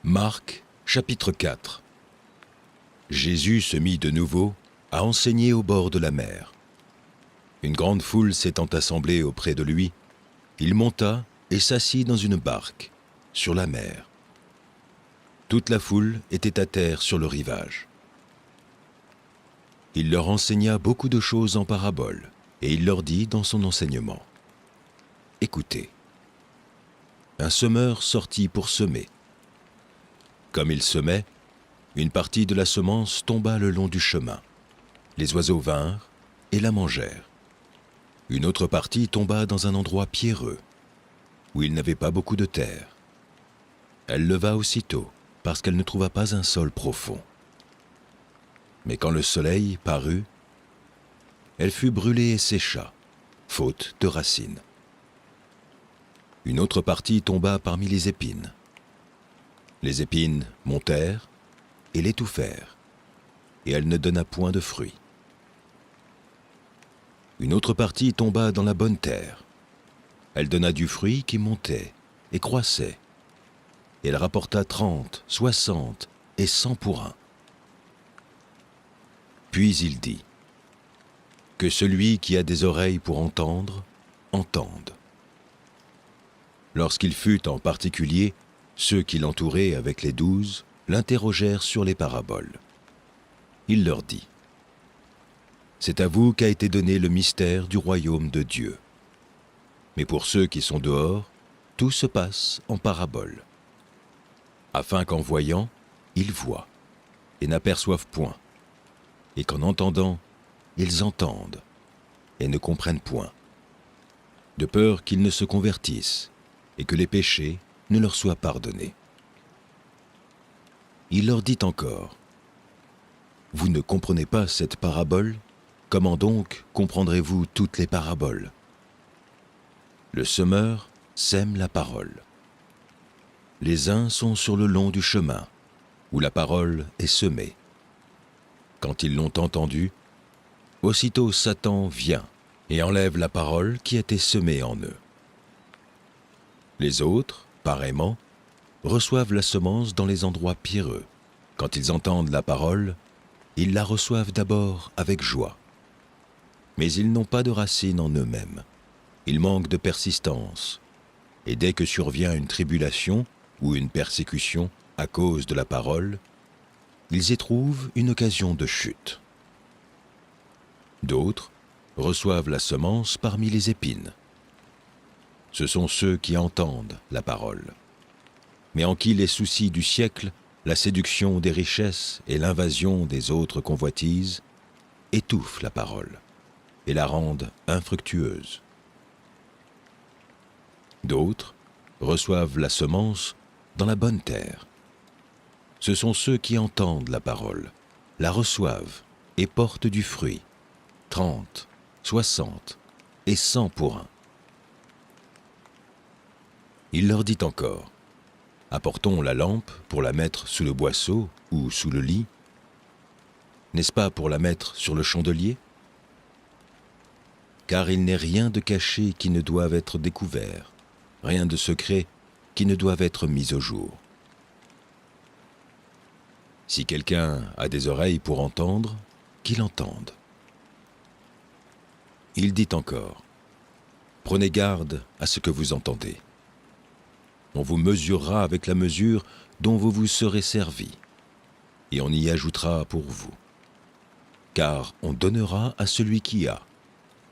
Marc, chapitre 4. Jésus se mit de nouveau à enseigner au bord de la mer. Une grande foule s'étant assemblée auprès de lui, il monta et s'assit dans une barque, sur la mer. Toute la foule était à terre sur le rivage. Il leur enseigna beaucoup de choses en paraboles, et il leur dit dans son enseignement : « Écoutez, un semeur sortit pour semer. Comme il semait, une partie de la semence tomba le long du chemin. Les oiseaux vinrent et la mangèrent. Une autre partie tomba dans un endroit pierreux, où il n'avait pas beaucoup de terre. Elle leva aussitôt, parce qu'elle ne trouva pas un sol profond. Mais quand le soleil parut, elle fut brûlée et sécha, faute de racines. Une autre partie tomba parmi les épines. Les épines montèrent et l'étouffèrent, et elle ne donna point de fruits. Une autre partie tomba dans la bonne terre. Elle donna du fruit qui montait et croissait, et elle rapporta 30, 60 et 100 pour un. Puis il dit : « Que celui qui a des oreilles pour entendre, entende. » Lorsqu'il fut en particulier, ceux qui l'entouraient avec les 12 l'interrogèrent sur les paraboles. Il leur dit : « C'est à vous qu'a été donné le mystère du royaume de Dieu. Mais pour ceux qui sont dehors, tout se passe en paraboles, afin qu'en voyant, ils voient et n'aperçoivent point, et qu'en entendant, ils entendent et ne comprennent point, de peur qu'ils ne se convertissent et que les péchés ne leur soient pardonnés. » Il leur dit encore : « Vous ne comprenez pas cette parabole ? Comment donc comprendrez-vous toutes les paraboles ? Le semeur sème la parole. Les uns sont sur le long du chemin, où la parole est semée. Quand ils l'ont entendue, aussitôt Satan vient et enlève la parole qui était semée en eux. Les autres, pareillement, reçoivent la semence dans les endroits pierreux. Quand ils entendent la parole, ils la reçoivent d'abord avec joie. Mais ils n'ont pas de racine en eux-mêmes. Ils manquent de persistance. Et dès que survient une tribulation ou une persécution à cause de la parole, ils éprouvent une occasion de chute. D'autres reçoivent la semence parmi les épines. Ce sont ceux qui entendent la parole, mais en qui les soucis du siècle, la séduction des richesses et l'invasion des autres convoitises étouffent la parole et la rendent infructueuse. D'autres reçoivent la semence dans la bonne terre. Ce sont ceux qui entendent la parole, la reçoivent et portent du fruit, 30, 60 et 100 pour un. Il leur dit encore : « Apportons la lampe pour la mettre sous le boisseau ou sous le lit. N'est-ce pas pour la mettre sur le chandelier ? Car il n'est rien de caché qui ne doive être découvert, rien de secret qui ne doive être mis au jour. Si quelqu'un a des oreilles pour entendre, qu'il entende. » Il dit encore : « Prenez garde à ce que vous entendez. On vous mesurera avec la mesure dont vous vous serez servi, et on y ajoutera pour vous. Car on donnera à celui qui a,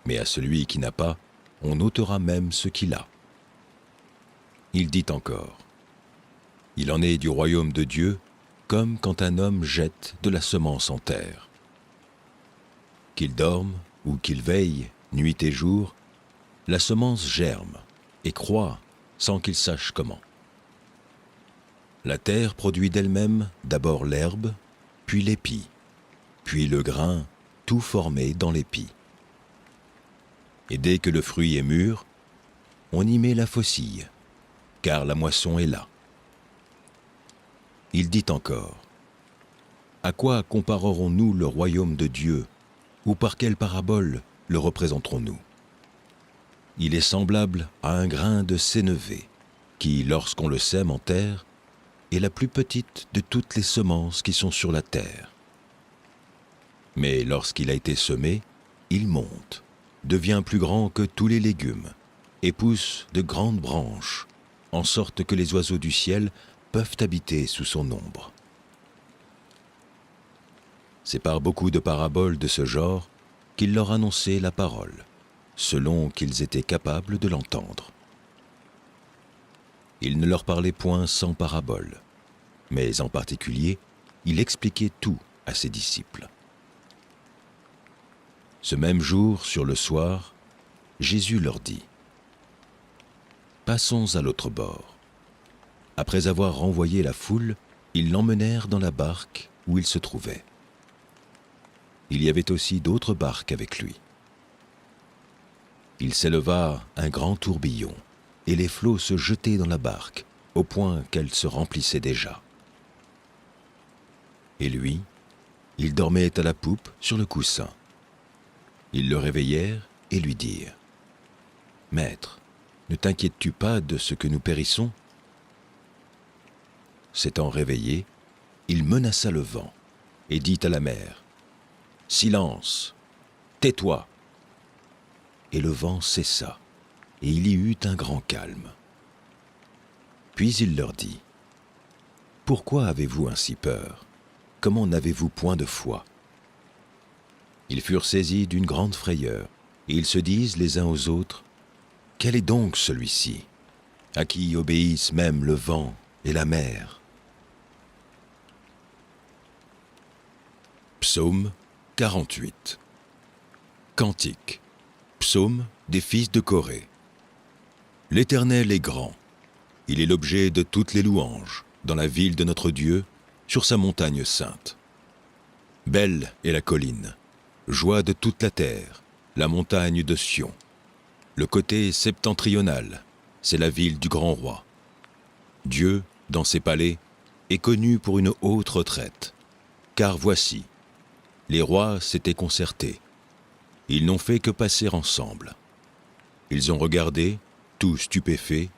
mais à celui qui n'a pas, on ôtera même ce qu'il a. » Il dit encore : « Il en est du royaume de Dieu, comme quand un homme jette de la semence en terre. Qu'il dorme ou qu'il veille, nuit et jour, la semence germe et croît sans qu'il sache comment. La terre produit d'elle-même d'abord l'herbe, puis l'épi, puis le grain, tout formé dans l'épi. Et dès que le fruit est mûr, on y met la faucille, car la moisson est là. » Il dit encore : « À quoi comparerons-nous le royaume de Dieu, ou par quelle parabole le représenterons-nous ? Il est semblable à un grain de sénévé, qui, lorsqu'on le sème en terre, est la plus petite de toutes les semences qui sont sur la terre. Mais lorsqu'il a été semé, il monte, devient plus grand que tous les légumes, et pousse de grandes branches, en sorte que les oiseaux du ciel peuvent habiter sous son ombre. C'est par beaucoup de paraboles de ce genre qu'il leur annonçait la parole, selon qu'ils étaient capables de l'entendre. Il ne leur parlait point sans parabole, mais en particulier, il expliquait tout à ses disciples. Ce même jour, sur le soir, Jésus leur dit : « Passons à l'autre bord. » Après avoir renvoyé la foule, ils l'emmenèrent dans la barque où il se trouvait. Il y avait aussi d'autres barques avec lui. Il s'éleva un grand tourbillon, et les flots se jetaient dans la barque, au point qu'elle se remplissait déjà. Et lui, il dormait à la poupe sur le coussin. Ils le réveillèrent et lui dirent : « Maître, ne t'inquiètes-tu pas de ce que nous périssons ?» S'étant réveillé, il menaça le vent et dit à la mer : « Silence, tais-toi !» Et le vent cessa, et il y eut un grand calme. Puis il leur dit : « Pourquoi avez-vous ainsi peur ? Comment n'avez-vous point de foi ?» Ils furent saisis d'une grande frayeur, et ils se disent les uns aux autres : « Quel est donc celui-ci, à qui obéissent même le vent et la mer ?» Psaume 48. Cantique. Psaume des fils de Corée. L'Éternel est grand. Il est l'objet de toutes les louanges, dans la ville de notre Dieu, sur sa montagne sainte. Belle est la colline, joie de toute la terre, la montagne de Sion. Le côté septentrional, c'est la ville du grand roi. Dieu, dans ses palais, est connu pour une haute retraite. Car voici, les rois s'étaient concertés. Ils n'ont fait que passer ensemble. Ils ont regardé, tout stupéfaits,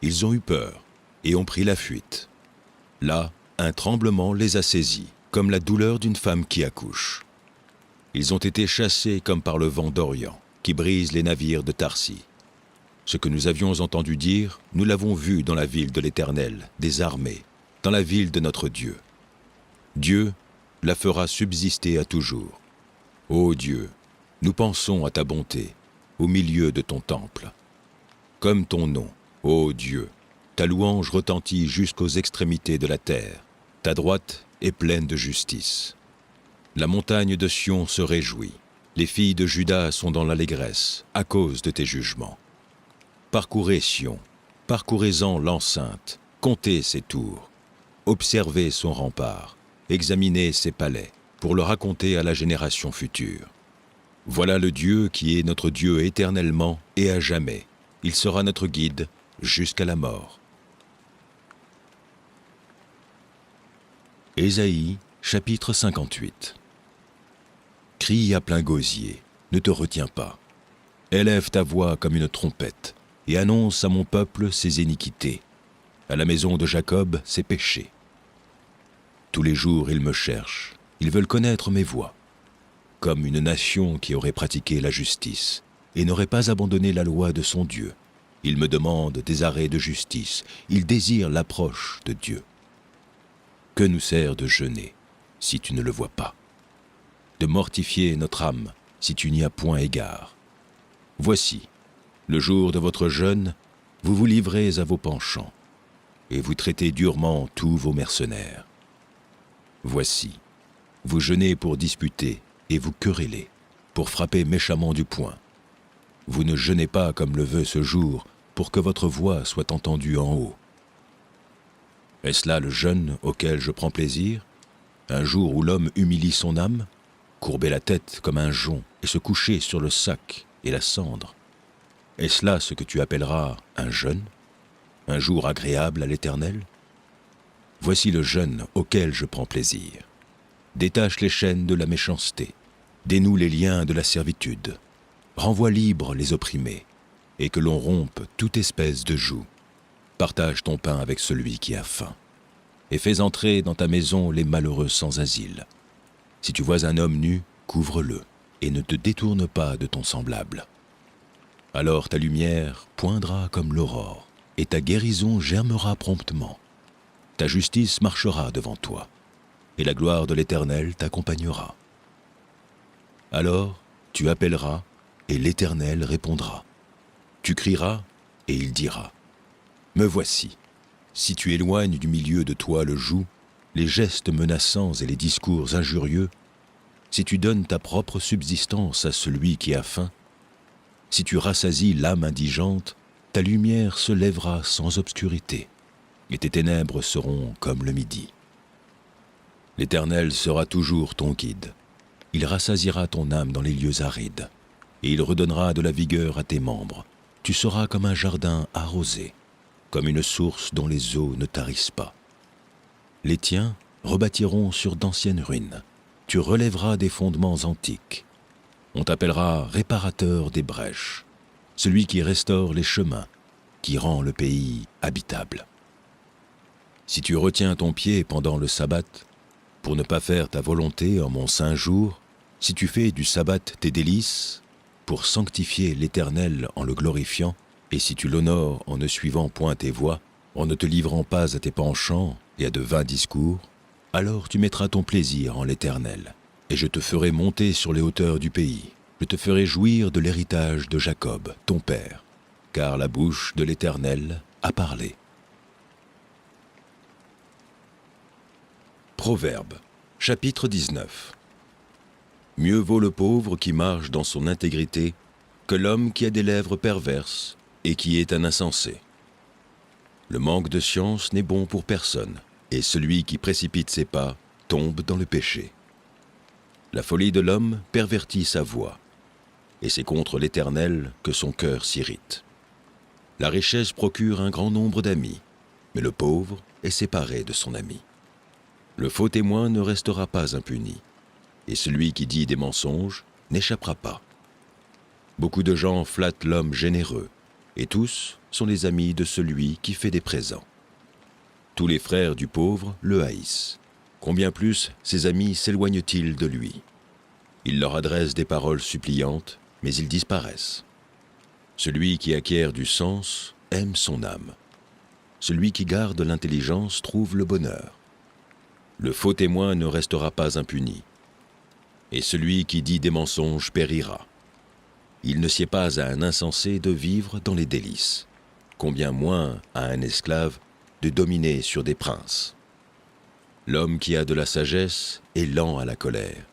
ils ont eu peur et ont pris la fuite. Là, un tremblement les a saisis, comme la douleur d'une femme qui accouche. Ils ont été chassés comme par le vent d'Orient, qui brise les navires de Tarsis. Ce que nous avions entendu dire, nous l'avons vu dans la ville de l'Éternel, des armées, dans la ville de notre Dieu. Dieu la fera subsister à toujours. Ô Dieu, nous pensons à ta bonté, au milieu de ton temple. Comme ton nom, ô Dieu, ta louange retentit jusqu'aux extrémités de la terre. Ta droite est pleine de justice. La montagne de Sion se réjouit. Les filles de Juda sont dans l'allégresse à cause de tes jugements. Parcourez Sion, parcourez-en l'enceinte, comptez ses tours, observez son rempart, examinez ses palais, pour le raconter à la génération future. Voilà le Dieu qui est notre Dieu éternellement et à jamais. Il sera notre guide jusqu'à la mort. Ésaïe, chapitre 58. Crie à plein gosier, ne te retiens pas. Élève ta voix comme une trompette, et annonce à mon peuple ses iniquités, à la maison de Jacob ses péchés. Tous les jours ils me cherchent, ils veulent connaître mes voies. Comme une nation qui aurait pratiqué la justice et n'aurait pas abandonné la loi de son Dieu. Ils me demandent des arrêts de justice, ils désirent l'approche de Dieu. Que nous sert de jeûner si tu ne le vois pas? De mortifier notre âme si tu n'y as point égard. Voici, le jour de votre jeûne, vous vous livrez à vos penchants, et vous traitez durement tous vos mercenaires. Voici, vous jeûnez pour disputer, et vous querellez, pour frapper méchamment du poing. Vous ne jeûnez pas comme le veut ce jour, pour que votre voix soit entendue en haut. Est-ce là le jeûne auquel je prends plaisir? Un jour où l'homme humilie son âme, courber la tête comme un jonc et se coucher sur le sac et la cendre. Est-ce là ce que tu appelleras un jeûne? Un jour agréable à l'Éternel? Voici le jeûne auquel je prends plaisir. Détache les chaînes de la méchanceté, dénoue les liens de la servitude, renvoie libres les opprimés, et que l'on rompe toute espèce de joug. Partage ton pain avec celui qui a faim. et fais entrer dans ta maison les malheureux sans asile. Si tu vois un homme nu, couvre-le, et ne te détourne pas de ton semblable. Alors ta lumière poindra comme l'aurore, et ta guérison germera promptement. Ta justice marchera devant toi, et la gloire de l'Éternel t'accompagnera. Alors tu appelleras, et l'Éternel répondra. Tu crieras, et il dira, « Me voici ». Si tu éloignes du milieu de toi le joug, les gestes menaçants et les discours injurieux, si tu donnes ta propre subsistance à celui qui a faim, si tu rassasies l'âme indigente, ta lumière se lèvera sans obscurité, et tes ténèbres seront comme le midi. L'Éternel sera toujours ton guide. Il rassasiera ton âme dans les lieux arides, et il redonnera de la vigueur à tes membres. Tu seras comme un jardin arrosé, comme une source dont les eaux ne tarissent pas. Les tiens rebâtiront sur d'anciennes ruines. Tu relèveras des fondements antiques. On t'appellera réparateur des brèches, celui qui restaure les chemins, qui rend le pays habitable. Si tu retiens ton pied pendant le sabbat, pour ne pas faire ta volonté en mon saint jour, si tu fais du sabbat tes délices, pour sanctifier l'Éternel en le glorifiant, et si tu l'honores en ne suivant point tes voies, en ne te livrant pas à tes penchants et à de vains discours, alors tu mettras ton plaisir en l'Éternel, et je te ferai monter sur les hauteurs du pays. Je te ferai jouir de l'héritage de Jacob, ton père, car la bouche de l'Éternel a parlé. Proverbe, chapitre 19. Mieux vaut le pauvre qui marche dans son intégrité que l'homme qui a des lèvres perverses et qui est un insensé. Le manque de science n'est bon pour personne, et celui qui précipite ses pas tombe dans le péché. La folie de l'homme pervertit sa voix, et c'est contre l'Éternel que son cœur s'irrite. La richesse procure un grand nombre d'amis, mais le pauvre est séparé de son ami. Le faux témoin ne restera pas impuni, et celui qui dit des mensonges n'échappera pas. Beaucoup de gens flattent l'homme généreux, et tous sont les amis de celui qui fait des présents. Tous les frères du pauvre le haïssent. Combien plus ses amis s'éloignent-ils de lui? Il leur adresse des paroles suppliantes, mais ils disparaissent. Celui qui acquiert du sens aime son âme. Celui qui garde l'intelligence trouve le bonheur. Le faux témoin ne restera pas impuni, et celui qui dit des mensonges périra. Il ne sied pas à un insensé de vivre dans les délices, combien moins à un esclave de dominer sur des princes. L'homme qui a de la sagesse est lent à la colère,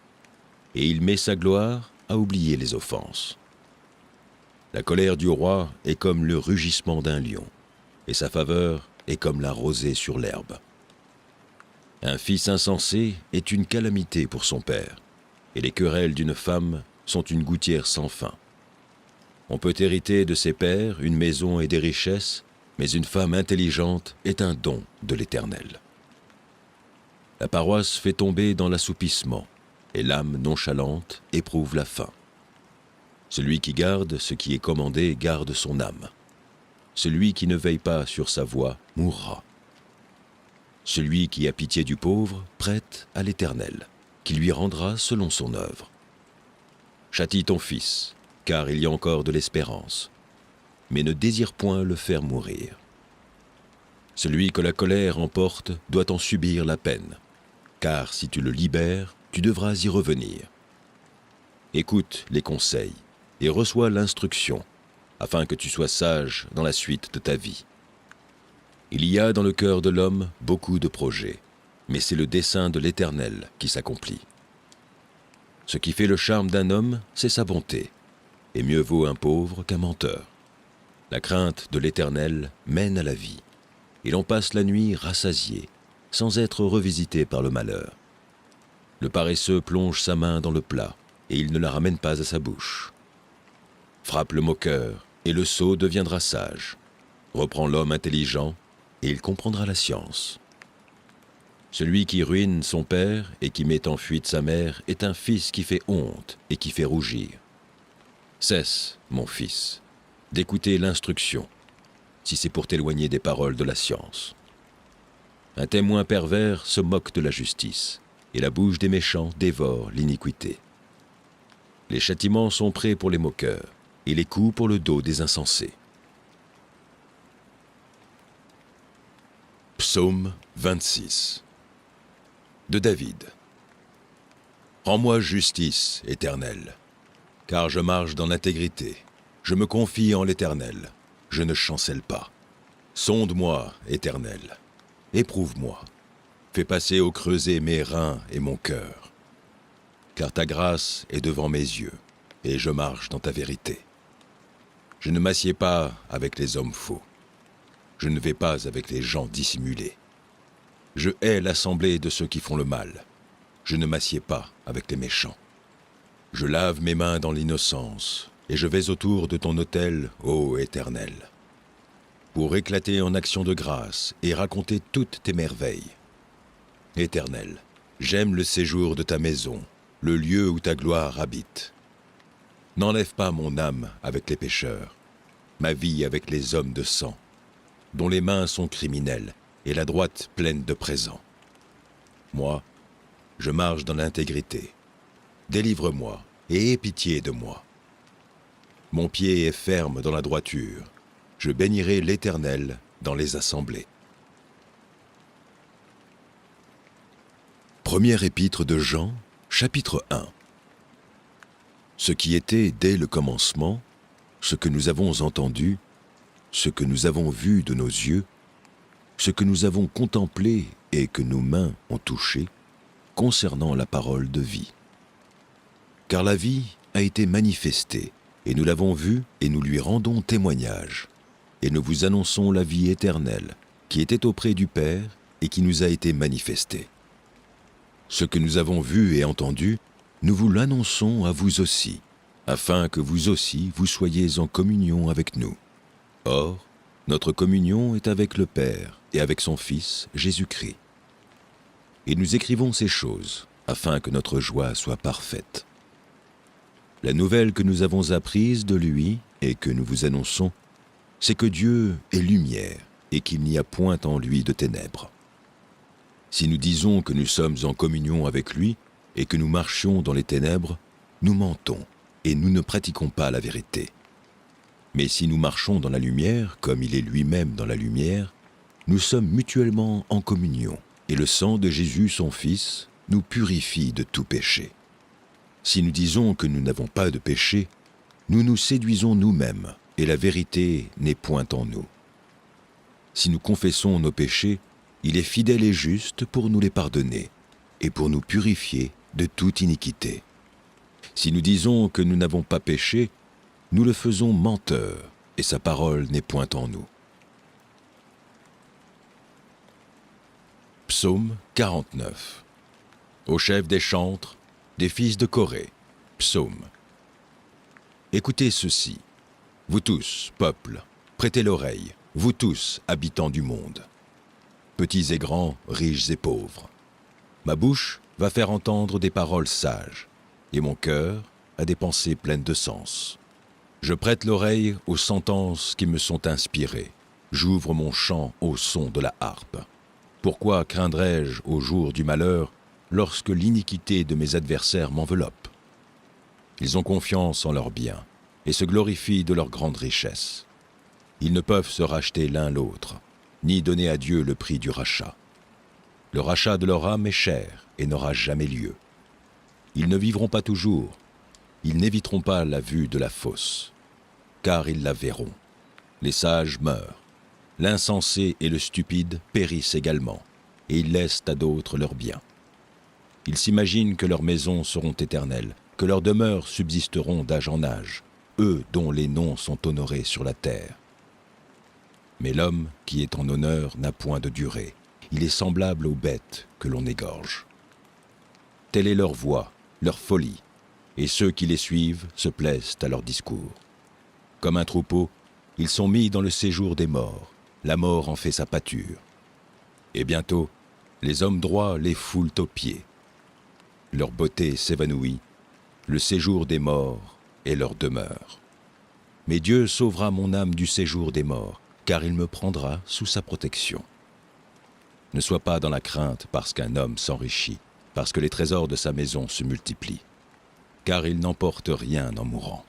et il met sa gloire à oublier les offenses. La colère du roi est comme le rugissement d'un lion, et sa faveur est comme la rosée sur l'herbe. Un fils insensé est une calamité pour son père, et les querelles d'une femme sont une gouttière sans fin. On peut hériter de ses pères une maison et des richesses, mais une femme intelligente est un don de l'Éternel. La paroisse fait tomber dans l'assoupissement, et l'âme nonchalante éprouve la faim. Celui qui garde ce qui est commandé garde son âme. Celui qui ne veille pas sur sa voie mourra. Celui qui a pitié du pauvre prête à l'Éternel, qui lui rendra selon son œuvre. Châtie ton fils, car il y a encore de l'espérance, mais ne désire point le faire mourir. Celui que la colère emporte doit en subir la peine, car si tu le libères, tu devras y revenir. Écoute les conseils et reçois l'instruction, afin que tu sois sage dans la suite de ta vie. Il y a dans le cœur de l'homme beaucoup de projets, mais c'est le dessein de l'Éternel qui s'accomplit. Ce qui fait le charme d'un homme, c'est sa bonté, et mieux vaut un pauvre qu'un menteur. La crainte de l'Éternel mène à la vie, et l'on passe la nuit rassasié, sans être revisité par le malheur. Le paresseux plonge sa main dans le plat, et il ne la ramène pas à sa bouche. Frappe le moqueur, et le sot deviendra sage. Reprend l'homme intelligent, et il comprendra la science. Celui qui ruine son père et qui met en fuite sa mère est un fils qui fait honte et qui fait rougir. Cesse, mon fils, d'écouter l'instruction, si c'est pour t'éloigner des paroles de la science. Un témoin pervers se moque de la justice, et la bouche des méchants dévore l'iniquité. Les châtiments sont prêts pour les moqueurs, et les coups pour le dos des insensés. Psaume 26 de David. Rends-moi justice, Éternel, car je marche dans l'intégrité. Je me confie en l'Éternel, je ne chancelle pas. Sonde-moi, Éternel, éprouve-moi. Fais passer au creuset mes reins et mon cœur. Car ta grâce est devant mes yeux, et je marche dans ta vérité. Je ne m'assieds pas avec les hommes faux. Je ne vais pas avec les gens dissimulés. Je hais l'assemblée de ceux qui font le mal. Je ne m'assieds pas avec les méchants. Je lave mes mains dans l'innocence, et je vais autour de ton autel, ô Éternel, pour éclater en actions de grâce et raconter toutes tes merveilles. Éternel, j'aime le séjour de ta maison, le lieu où ta gloire habite. N'enlève pas mon âme avec les pécheurs, ma vie avec les hommes de sang, dont les mains sont criminelles et la droite pleine de présents. Moi, je marche dans l'intégrité. Délivre-moi et aie pitié de moi. Mon pied est ferme dans la droiture. Je bénirai l'Éternel dans les assemblées. Première épître de Jean, chapitre 1. Ce qui était dès le commencement, ce que nous avons entendu, ce que nous avons vu de nos yeux, ce que nous avons contemplé et que nos mains ont touché, concernant la parole de vie. Car la vie a été manifestée, et nous l'avons vue, et nous lui rendons témoignage. Et nous vous annonçons la vie éternelle, qui était auprès du Père, et qui nous a été manifestée. Ce que nous avons vu et entendu, nous vous l'annonçons à vous aussi, afin que vous aussi vous soyez en communion avec nous. Or, notre communion est avec le Père et avec son Fils, Jésus-Christ. Et nous écrivons ces choses, afin que notre joie soit parfaite. La nouvelle que nous avons apprise de lui et que nous vous annonçons, c'est que Dieu est lumière et qu'il n'y a point en lui de ténèbres. Si nous disons que nous sommes en communion avec lui et que nous marchions dans les ténèbres, nous mentons et nous ne pratiquons pas la vérité. Mais si nous marchons dans la lumière, comme il est lui-même dans la lumière, nous sommes mutuellement en communion, et le sang de Jésus, son Fils, nous purifie de tout péché. Si nous disons que nous n'avons pas de péché, nous nous séduisons nous-mêmes, et la vérité n'est point en nous. Si nous confessons nos péchés, il est fidèle et juste pour nous les pardonner, et pour nous purifier de toute iniquité. Si nous disons que nous n'avons pas péché, nous le faisons menteur, et sa parole n'est point en nous. Psaume 49. Au chef des chantres, des fils de Corée, psaume. Écoutez ceci, vous tous, peuple, prêtez l'oreille, vous tous, habitants du monde, petits et grands, riches et pauvres. Ma bouche va faire entendre des paroles sages, et mon cœur a des pensées pleines de sens. Je prête l'oreille aux sentences qui me sont inspirées. J'ouvre mon chant au son de la harpe. Pourquoi craindrais-je au jour du malheur lorsque l'iniquité de mes adversaires m'enveloppe? Ils ont confiance en leurs biens et se glorifient de leur grande richesse. Ils ne peuvent se racheter l'un l'autre, ni donner à Dieu le prix du rachat. Le rachat de leur âme est cher et n'aura jamais lieu. Ils ne vivront pas toujours, ils n'éviteront pas la vue de la fosse, car ils la verront. Les sages meurent, l'insensé et le stupide périssent également, et ils laissent à d'autres leurs biens. Ils s'imaginent que leurs maisons seront éternelles, que leurs demeures subsisteront d'âge en âge, eux dont les noms sont honorés sur la terre. Mais l'homme qui est en honneur n'a point de durée, il est semblable aux bêtes que l'on égorge. Telle est leur voie, leur folie, et ceux qui les suivent se plaisent à leur discours. Comme un troupeau, ils sont mis dans le séjour des morts, la mort en fait sa pâture. Et bientôt, les hommes droits les foulent aux pieds. Leur beauté s'évanouit, le séjour des morts est leur demeure. Mais Dieu sauvera mon âme du séjour des morts, car il me prendra sous sa protection. Ne sois pas dans la crainte parce qu'un homme s'enrichit, parce que les trésors de sa maison se multiplient. Car il n'emporte rien en mourant.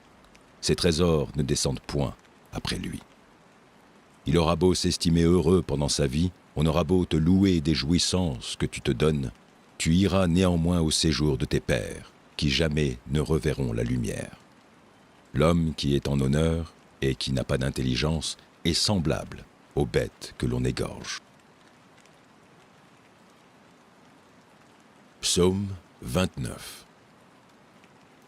Ses trésors ne descendent point après lui. Il aura beau s'estimer heureux pendant sa vie, on aura beau te louer des jouissances que tu te donnes, tu iras néanmoins au séjour de tes pères, qui jamais ne reverront la lumière. L'homme qui est en honneur et qui n'a pas d'intelligence est semblable aux bêtes que l'on égorge. Psaume 29.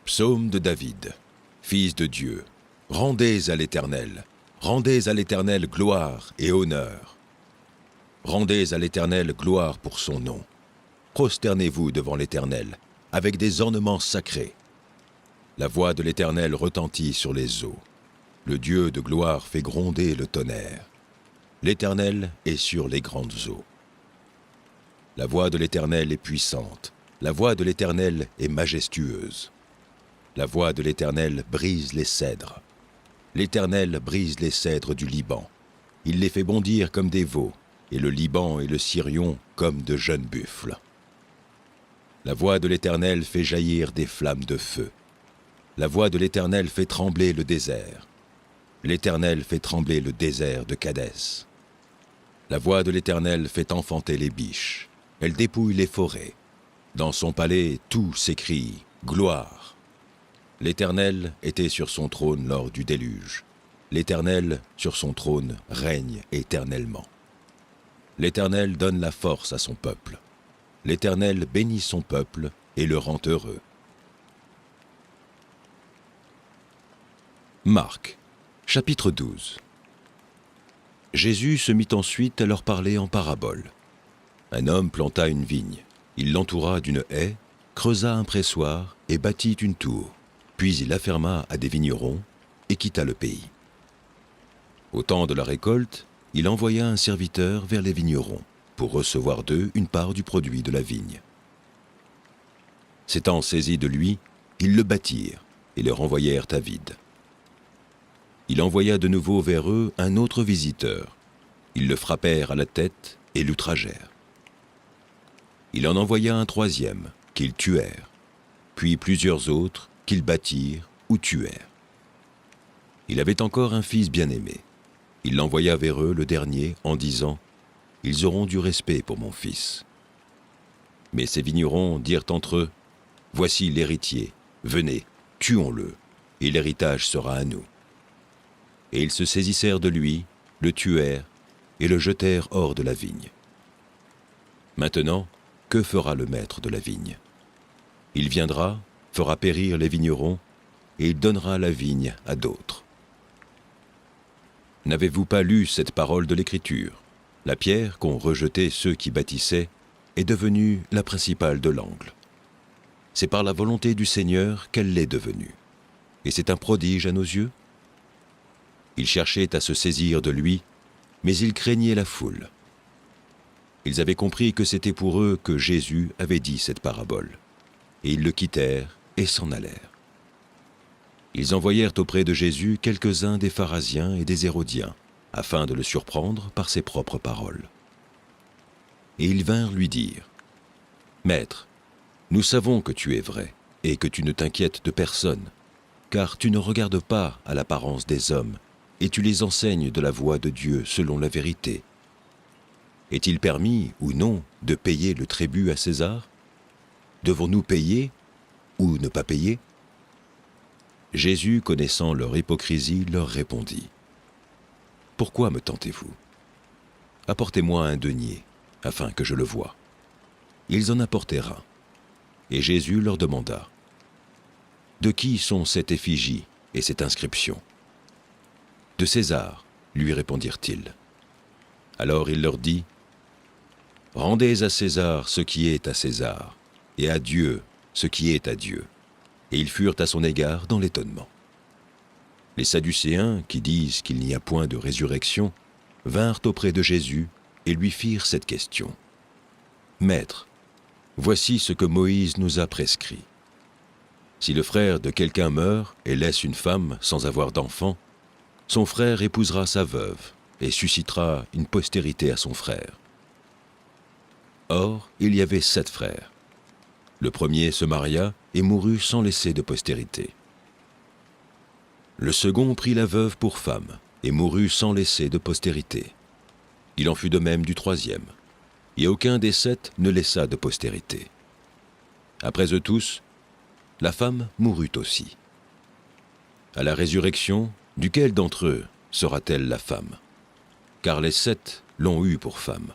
Psaume de David, fils de Dieu. Rendez à l'Éternel gloire et honneur. Rendez à l'Éternel gloire pour son nom. Prosternez-vous devant l'Éternel, avec des ornements sacrés. La voix de l'Éternel retentit sur les eaux. Le Dieu de gloire fait gronder le tonnerre. L'Éternel est sur les grandes eaux. La voix de l'Éternel est puissante. La voix de l'Éternel est majestueuse. La voix de l'Éternel brise les cèdres. L'Éternel brise les cèdres du Liban. Il les fait bondir comme des veaux, et le Liban et le Sirion comme de jeunes buffles. La voix de l'Éternel fait jaillir des flammes de feu. La voix de l'Éternel fait trembler le désert. L'Éternel fait trembler le désert de Kadès. La voix de l'Éternel fait enfanter les biches. Elle dépouille les forêts. Dans son palais, tout s'écrie « Gloire ». L'Éternel était sur son trône lors du déluge. L'Éternel, sur son trône, règne éternellement. L'Éternel donne la force à son peuple. L'Éternel bénit son peuple et le rend heureux. Marc, chapitre 12. Jésus se mit ensuite à leur parler en parabole. Un homme planta une vigne. Il l'entoura d'une haie, creusa un pressoir et bâtit une tour. Puis il afferma à des vignerons et quitta le pays. Au temps de la récolte, il envoya un serviteur vers les vignerons pour recevoir d'eux une part du produit de la vigne. S'étant saisis de lui, ils le battirent et le renvoyèrent à vide. Il envoya de nouveau vers eux un autre visiteur. Ils le frappèrent à la tête et l'outragèrent. Il en envoya un troisième, qu'ils tuèrent, puis plusieurs autres qu'ils battirent ou tuèrent. Il avait encore un fils bien-aimé. Il l'envoya vers eux le dernier en disant « Ils auront du respect pour mon fils. » Mais ces vignerons dirent entre eux « Voici l'héritier, venez, tuons-le, et l'héritage sera à nous. » Et ils se saisissèrent de lui, le tuèrent et le jetèrent hors de la vigne. Maintenant, que fera le maître de la vigne? Il viendra, fera périr les vignerons, et il donnera la vigne à d'autres. N'avez-vous pas lu cette parole de l'Écriture? La pierre qu'ont rejetée ceux qui bâtissaient est devenue la principale de l'angle. C'est par la volonté du Seigneur qu'elle l'est devenue. Et c'est un prodige à nos yeux? Ils cherchaient à se saisir de lui, mais ils craignaient la foule. Ils avaient compris que c'était pour eux que Jésus avait dit cette parabole. Et ils le quittèrent et s'en allèrent. Ils envoyèrent auprès de Jésus quelques-uns des pharisiens et des hérodiens, afin de le surprendre par ses propres paroles. Et ils vinrent lui dire « Maître, nous savons que tu es vrai et que tu ne t'inquiètes de personne, car tu ne regardes pas à l'apparence des hommes et tu les enseignes de la voie de Dieu selon la vérité. Est-il permis ou non de payer le tribut à César? Devons-nous payer ou ne pas payer ?» Jésus, connaissant leur hypocrisie, leur répondit « Pourquoi me tentez-vous? Apportez-moi un denier, afin que je le voie. » Ils en apportèrent un. Et Jésus leur demanda « De qui sont cette effigie et cette inscription ?» « De César, lui répondirent-ils. Alors il leur dit « Rendez à César ce qui est à César, et à Dieu ce qui est à Dieu. » Et ils furent à son égard dans l'étonnement. Les Sadducéens, qui disent qu'il n'y a point de résurrection, vinrent auprès de Jésus et lui firent cette question. « Maître, voici ce que Moïse nous a prescrit. Si le frère de quelqu'un meurt et laisse une femme sans avoir d'enfant, son frère épousera sa veuve et suscitera une postérité à son frère. Or, il y avait 7 frères. Le premier se maria et mourut sans laisser de postérité. Le second prit la veuve pour femme et mourut sans laisser de postérité. Il en fut de même du troisième, et aucun des 7 ne laissa de postérité. Après eux tous, la femme mourut aussi. À la résurrection, duquel d'entre eux sera-t-elle la femme? Car les 7 l'ont eue pour femme.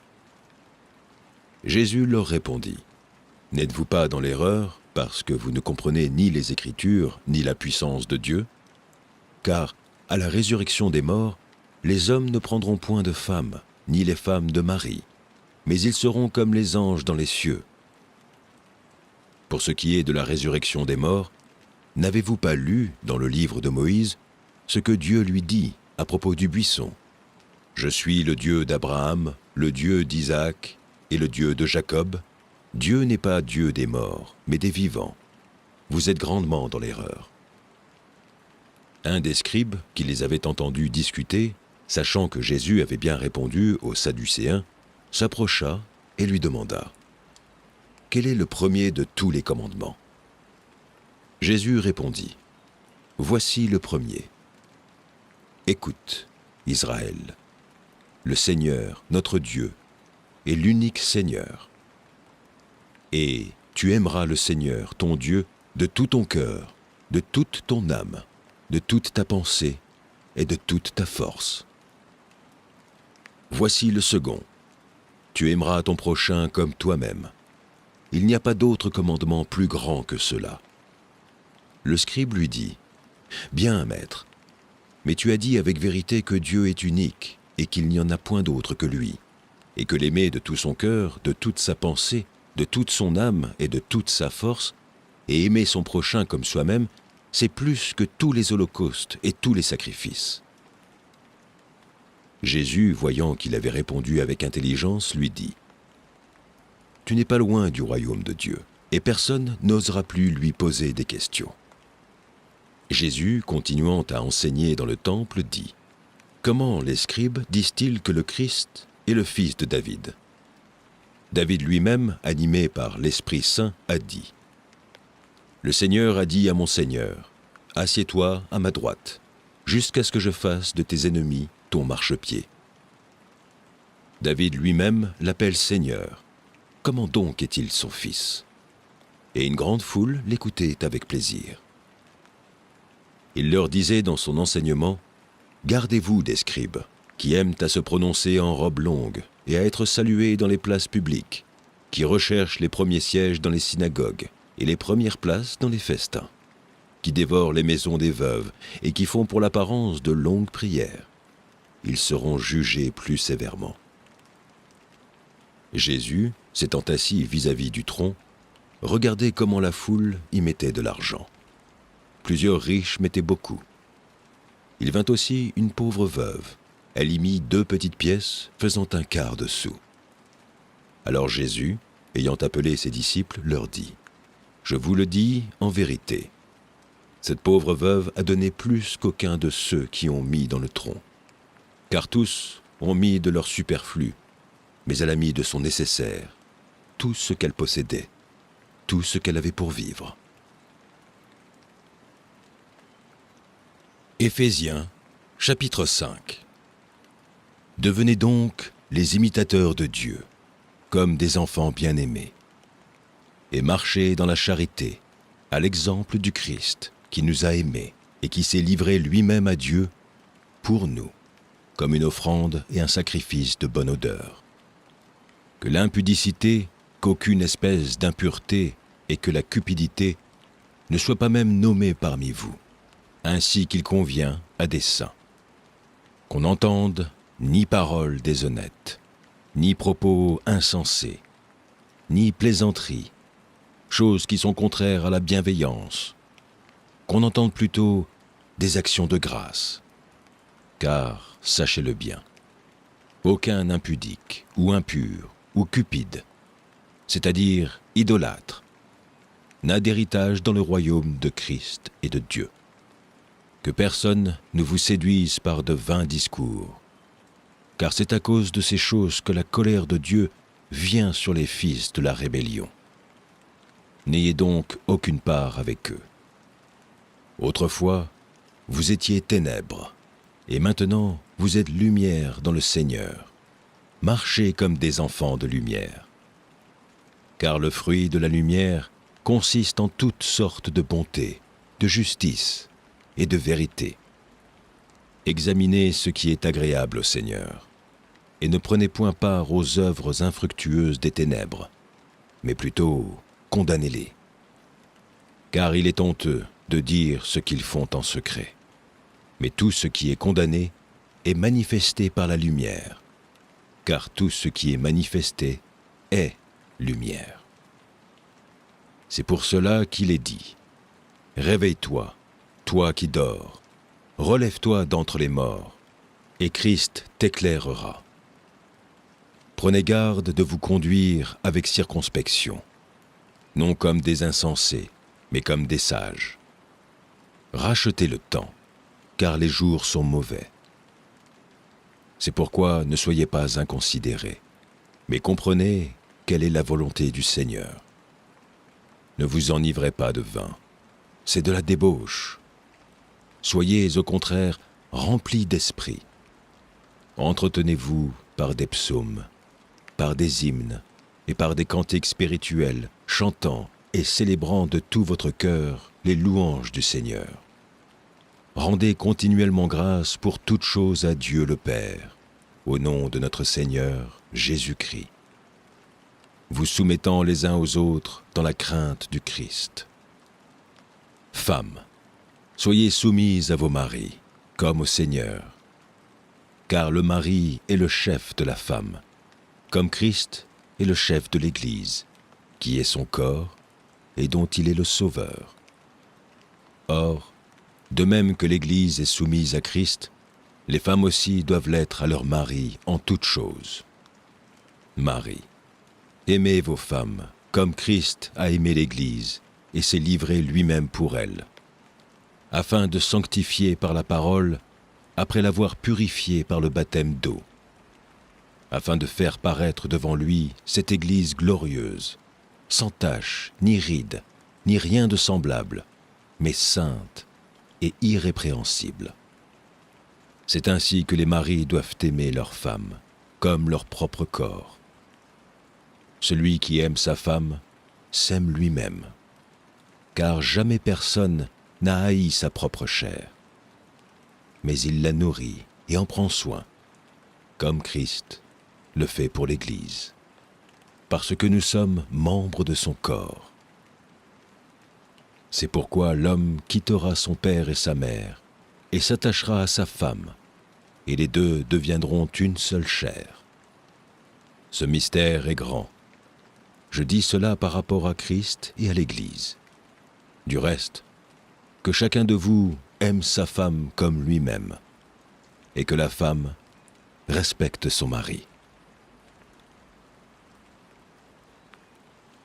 Jésus leur répondit, « N'êtes-vous pas dans l'erreur parce que vous ne comprenez ni les Écritures ni la puissance de Dieu? Car à la résurrection des morts, les hommes ne prendront point de femme, ni les femmes de mari, mais ils seront comme les anges dans les cieux. Pour ce qui est de la résurrection des morts, n'avez-vous pas lu dans le livre de Moïse ce que Dieu lui dit à propos du buisson? Je suis le Dieu d'Abraham, le Dieu d'Isaac et le Dieu de Jacob. Dieu n'est pas Dieu des morts, mais des vivants. Vous êtes grandement dans l'erreur. » Un des scribes qui les avait entendus discuter, sachant que Jésus avait bien répondu aux Sadducéens, s'approcha et lui demanda, « Quel est le premier de tous les commandements ?» Jésus répondit, « Voici le premier. Écoute, Israël, le Seigneur, notre Dieu, est l'unique Seigneur. Et tu aimeras le Seigneur, ton Dieu, de tout ton cœur, de toute ton âme, de toute ta pensée et de toute ta force. Voici le second. Tu aimeras ton prochain comme toi-même. Il n'y a pas d'autre commandement plus grand que cela. » Le scribe lui dit, « Bien, maître, mais tu as dit avec vérité que Dieu est unique et qu'il n'y en a point d'autre que lui, et que l'aimer de tout son cœur, de toute sa pensée, de toute son âme et de toute sa force, et aimer son prochain comme soi-même, c'est plus que tous les holocaustes et tous les sacrifices. » Jésus, voyant qu'il avait répondu avec intelligence, lui dit, « Tu n'es pas loin du royaume de Dieu, et personne n'osera plus lui poser des questions. » Jésus, continuant à enseigner dans le temple, dit, « Comment les scribes disent-ils que le Christ est le fils de David? David lui-même, animé par l'Esprit Saint, a dit, « Le Seigneur a dit à mon Seigneur, assieds-toi à ma droite, jusqu'à ce que je fasse de tes ennemis ton marchepied. » David lui-même l'appelle Seigneur. Comment donc est-il son fils? Et une grande foule l'écoutait avec plaisir. Il leur disait dans son enseignement, « Gardez-vous des scribes, qui aiment à se prononcer en robe longue et à être salués dans les places publiques, qui recherchent les premiers sièges dans les synagogues et les premières places dans les festins, qui dévorent les maisons des veuves et qui font pour l'apparence de longues prières. Ils seront jugés plus sévèrement. » Jésus, s'étant assis vis-à-vis du tronc, regardait comment la foule y mettait de l'argent. Plusieurs riches mettaient beaucoup. Il vint aussi une pauvre veuve. Elle y mit 2 petites pièces, faisant un quart de sou. Alors Jésus, ayant appelé ses disciples, leur dit, « Je vous le dis en vérité, cette pauvre veuve a donné plus qu'aucun de ceux qui ont mis dans le tronc. Car tous ont mis de leur superflu, mais elle a mis de son nécessaire, tout ce qu'elle possédait, tout ce qu'elle avait pour vivre. » Éphésiens, chapitre 5. Devenez donc les imitateurs de Dieu, comme des enfants bien-aimés, et marchez dans la charité, à l'exemple du Christ, qui nous a aimés et qui s'est livré lui-même à Dieu pour nous, comme une offrande et un sacrifice de bonne odeur. Que l'impudicité, qu'aucune espèce d'impureté et que la cupidité ne soient pas même nommées parmi vous, ainsi qu'il convient à des saints. Qu'on n'entende ni paroles déshonnêtes, ni propos insensés, ni plaisanteries, choses qui sont contraires à la bienveillance, qu'on entende plutôt des actions de grâce. Car, sachez-le bien, aucun impudique ou impur ou cupide, c'est-à-dire idolâtre, n'a d'héritage dans le royaume de Christ et de Dieu. Que personne ne vous séduise par de vains discours, car c'est à cause de ces choses que la colère de Dieu vient sur les fils de la rébellion. N'ayez donc aucune part avec eux. Autrefois, vous étiez ténèbres, et maintenant vous êtes lumière dans le Seigneur. Marchez comme des enfants de lumière. Car le fruit de la lumière consiste en toutes sortes de bonté, de justice et de vérité. Examinez ce qui est agréable au Seigneur, et ne prenez point part aux œuvres infructueuses des ténèbres, mais plutôt condamnez-les. Car il est honteux de dire ce qu'ils font en secret. Mais tout ce qui est condamné est manifesté par la lumière, car tout ce qui est manifesté est lumière. C'est pour cela qu'il est dit : réveille-toi, toi qui dors, relève-toi d'entre les morts, et Christ t'éclairera. Prenez garde de vous conduire avec circonspection, non comme des insensés, mais comme des sages. Rachetez le temps, car les jours sont mauvais. C'est pourquoi ne soyez pas inconsidérés, mais comprenez quelle est la volonté du Seigneur. Ne vous enivrez pas de vin, c'est de la débauche. Soyez au contraire remplis d'esprit. Entretenez-vous par des psaumes, par des hymnes et par des cantiques spirituels, chantant et célébrant de tout votre cœur les louanges du Seigneur. Rendez continuellement grâce pour toutes choses à Dieu le Père, au nom de notre Seigneur Jésus-Christ, vous soumettant les uns aux autres dans la crainte du Christ. Femmes, soyez soumises à vos maris, comme au Seigneur, car le mari est le chef de la femme, comme Christ est le chef de l'Église, qui est son corps et dont il est le Sauveur. Or, de même que l'Église est soumise à Christ, les femmes aussi doivent l'être à leur mari en toutes choses. Marie, aimez vos femmes comme Christ a aimé l'Église et s'est livré lui-même pour elle, afin de sanctifier par la parole, après l'avoir purifiée par le baptême d'eau, afin de faire paraître devant lui cette Église glorieuse, sans tache, ni ride, ni rien de semblable, mais sainte et irrépréhensible. C'est ainsi que les maris doivent aimer leurs femmes, comme leur propre corps. Celui qui aime sa femme s'aime lui-même, car jamais personne n'a haï sa propre chair, mais il la nourrit et en prend soin, comme Christ le fait pour l'Église, parce que nous sommes membres de son corps. C'est pourquoi l'homme quittera son père et sa mère, et s'attachera à sa femme, et les deux deviendront une seule chair. Ce mystère est grand. Je dis cela par rapport à Christ et à l'Église. Du reste, que chacun de vous aime sa femme comme lui-même, et que la femme respecte son mari.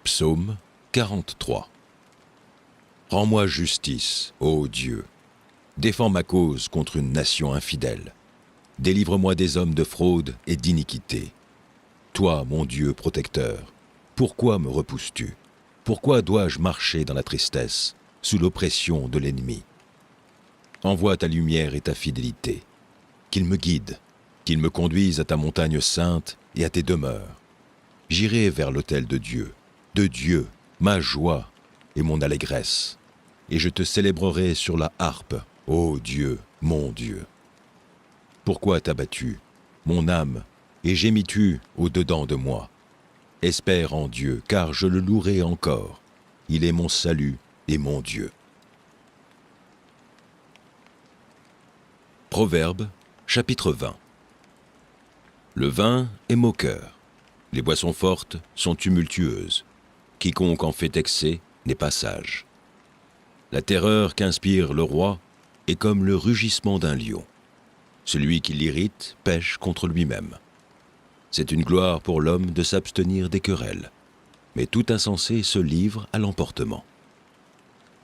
Psaume 43. Rends-moi justice, ô Dieu. Défends ma cause contre une nation infidèle. Délivre-moi des hommes de fraude et d'iniquité. Toi, mon Dieu protecteur, pourquoi me repousses-tu? Pourquoi dois-je marcher dans la tristesse, sous l'oppression de l'ennemi? Envoie ta lumière et ta fidélité. Qu'il me guide, qu'il me conduise à ta montagne sainte et à tes demeures. J'irai vers l'autel de Dieu, ma joie et mon allégresse, et je te célébrerai sur la harpe, ô Dieu, mon Dieu. Pourquoi t'as battu, mon âme, et gémis-tu au-dedans de moi? Espère en Dieu, car je le louerai encore. Il est mon salut et mon Dieu. Proverbes, chapitre 20. Le vin est moqueur, les boissons fortes sont tumultueuses. Quiconque en fait excès n'est pas sage. La terreur qu'inspire le roi est comme le rugissement d'un lion. Celui qui l'irrite pèche contre lui-même. C'est une gloire pour l'homme de s'abstenir des querelles, mais tout insensé se livre à l'emportement.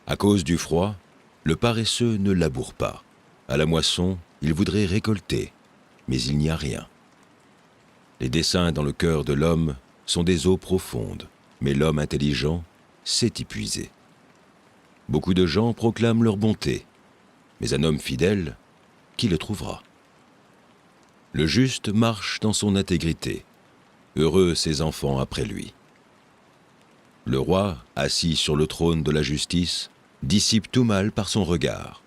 À cause du froid, le paresseux ne laboure pas. À la moisson, il voudrait récolter, mais il n'y a rien. Les desseins dans le cœur de l'homme sont des eaux profondes, mais l'homme intelligent sait y puiser. Beaucoup de gens proclament leur bonté, mais un homme fidèle, qui le trouvera? Le juste marche dans son intégrité, heureux ses enfants après lui. Le roi, assis sur le trône de la justice, dissipe tout mal par son regard.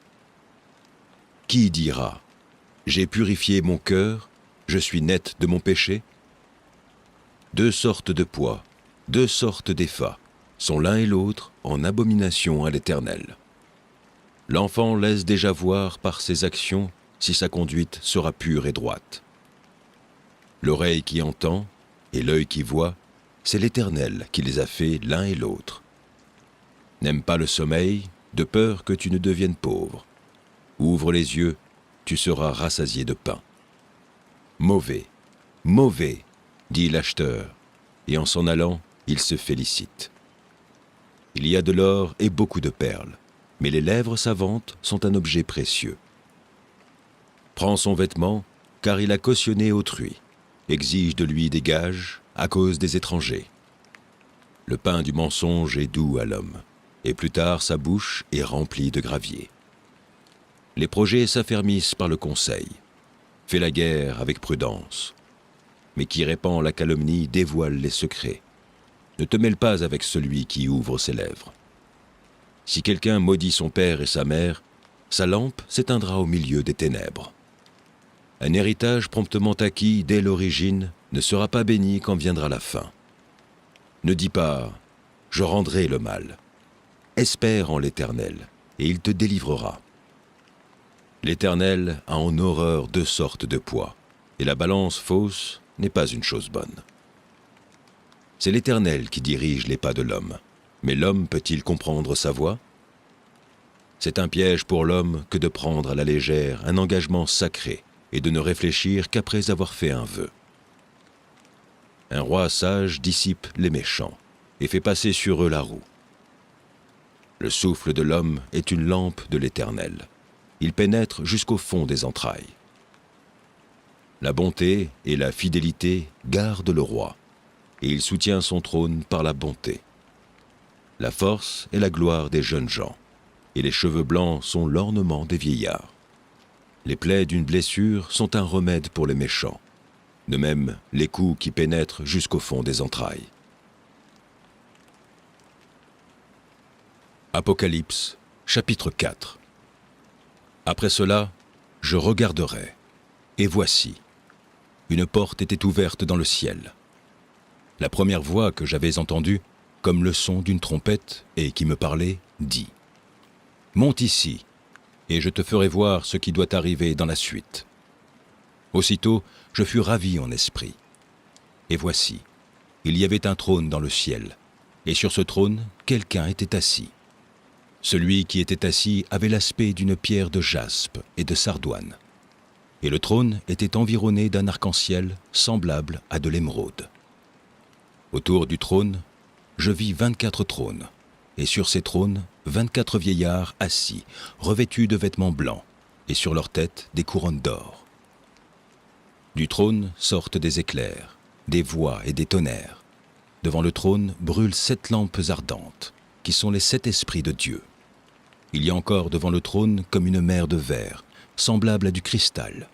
Qui dira « J'ai purifié mon cœur, je suis net de mon péché » Deux sortes de poids, deux sortes d'effats, sont l'un et l'autre en abomination à l'Éternel. L'enfant laisse déjà voir par ses actions si sa conduite sera pure et droite. L'oreille qui entend et l'œil qui voit, c'est l'Éternel qui les a faits l'un et l'autre. N'aime pas le sommeil, de peur que tu ne deviennes pauvre. Ouvre les yeux, tu seras rassasié de pain. Mauvais, mauvais, dit l'acheteur, et en s'en allant, il se félicite. Il y a de l'or et beaucoup de perles, mais les lèvres savantes sont un objet précieux. Prends son vêtement, car il a cautionné autrui, exige de lui des gages à cause des étrangers. Le pain du mensonge est doux à l'homme, et plus tard sa bouche est remplie de gravier. Les projets s'affermissent par le conseil. Fais la guerre avec prudence. Mais qui répand la calomnie dévoile les secrets. Ne te mêle pas avec celui qui ouvre ses lèvres. Si quelqu'un maudit son père et sa mère, sa lampe s'éteindra au milieu des ténèbres. Un héritage promptement acquis dès l'origine ne sera pas béni quand viendra la fin. Ne dis pas « je rendrai le mal ». Espère en l'Éternel, et il te délivrera. L'Éternel a en horreur deux sortes de poids, et la balance fausse n'est pas une chose bonne. C'est l'Éternel qui dirige les pas de l'homme, mais l'homme peut-il comprendre sa voie? C'est un piège pour l'homme que de prendre à la légère un engagement sacré et de ne réfléchir qu'après avoir fait un vœu. Un roi sage dissipe les méchants et fait passer sur eux la roue. Le souffle de l'homme est une lampe de l'Éternel. Il pénètre jusqu'au fond des entrailles. La bonté et la fidélité gardent le roi, et il soutient son trône par la bonté. La force est la gloire des jeunes gens, et les cheveux blancs sont l'ornement des vieillards. Les plaies d'une blessure sont un remède pour les méchants, de même les coups qui pénètrent jusqu'au fond des entrailles. Apocalypse, chapitre 4. Après cela, je regarderai, et voici, une porte était ouverte dans le ciel. La première voix que j'avais entendue, comme le son d'une trompette, et qui me parlait, dit « Monte ici, et je te ferai voir ce qui doit arriver dans la suite. » Aussitôt, je fus ravi en esprit. Et voici, il y avait un trône dans le ciel, et sur ce trône, quelqu'un était assis. Celui qui était assis avait l'aspect d'une pierre de jaspe et de sardoine. Et le trône était environné d'un arc-en-ciel semblable à de l'émeraude. Autour du trône, je vis 24 trônes, et sur ces trônes, 24 vieillards assis, revêtus de vêtements blancs, et sur leurs têtes des couronnes d'or. Du trône sortent des éclairs, des voix et des tonnerres. Devant le trône brûlent 7 lampes ardentes, qui sont les 7 esprits de Dieu. Il y a encore devant le trône comme une mer de verre, semblable à du cristal.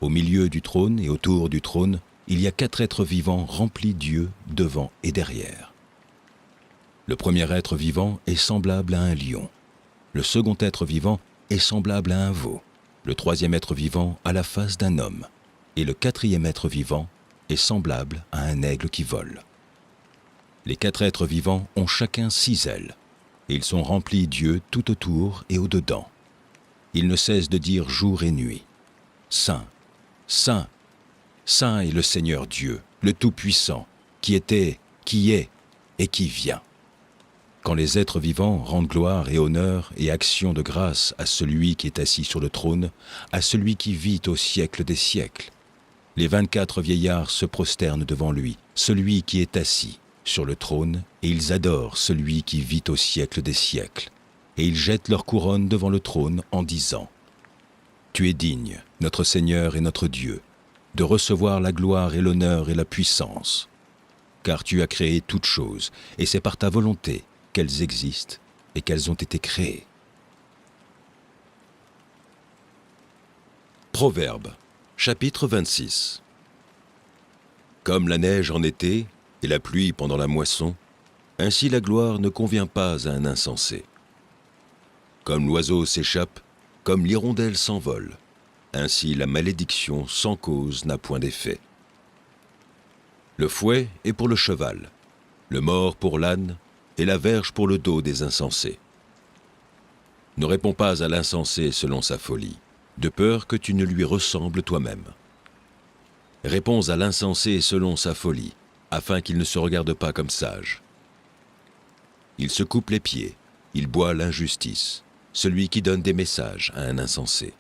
Au milieu du trône et autour du trône, il y a 4 êtres vivants remplis d'yeux devant et derrière. Le premier être vivant est semblable à un lion. Le second être vivant est semblable à un veau. Le troisième être vivant a la face d'un homme. Et le quatrième être vivant est semblable à un aigle qui vole. Les 4 êtres vivants ont chacun 6 ailes. Et ils sont remplis d'yeux tout autour et au-dedans. Ils ne cessent de dire jour et nuit « Saint, Saint, Saint est le Seigneur Dieu, le Tout-Puissant, qui était, qui est et qui vient. » Quand les êtres vivants rendent gloire et honneur et action de grâce à celui qui est assis sur le trône, à celui qui vit au siècle des siècles, les 24 vieillards se prosternent devant lui, celui qui est assis sur le trône, et ils adorent celui qui vit au siècle des siècles. Et ils jettent leur couronne devant le trône en disant « Tu es digne, notre Seigneur et notre Dieu, de recevoir la gloire et l'honneur et la puissance. car tu as créé toutes choses, et c'est par ta volonté qu'elles existent et qu'elles ont été créées. Proverbes, chapitre 26. Comme la neige en été et la pluie pendant la moisson, ainsi la gloire ne convient pas à un insensé. Comme l'oiseau s'échappe, comme l'hirondelle s'envole, ainsi la malédiction sans cause n'a point d'effet. Le fouet est pour le cheval, le mors pour l'âne, et la verge pour le dos des insensés. Ne réponds pas à l'insensé selon sa folie, de peur que tu ne lui ressembles toi-même. Réponds à l'insensé selon sa folie, afin qu'il ne se regarde pas comme sage. Il se coupe les pieds, il boit l'injustice, celui qui donne des messages à un insensé.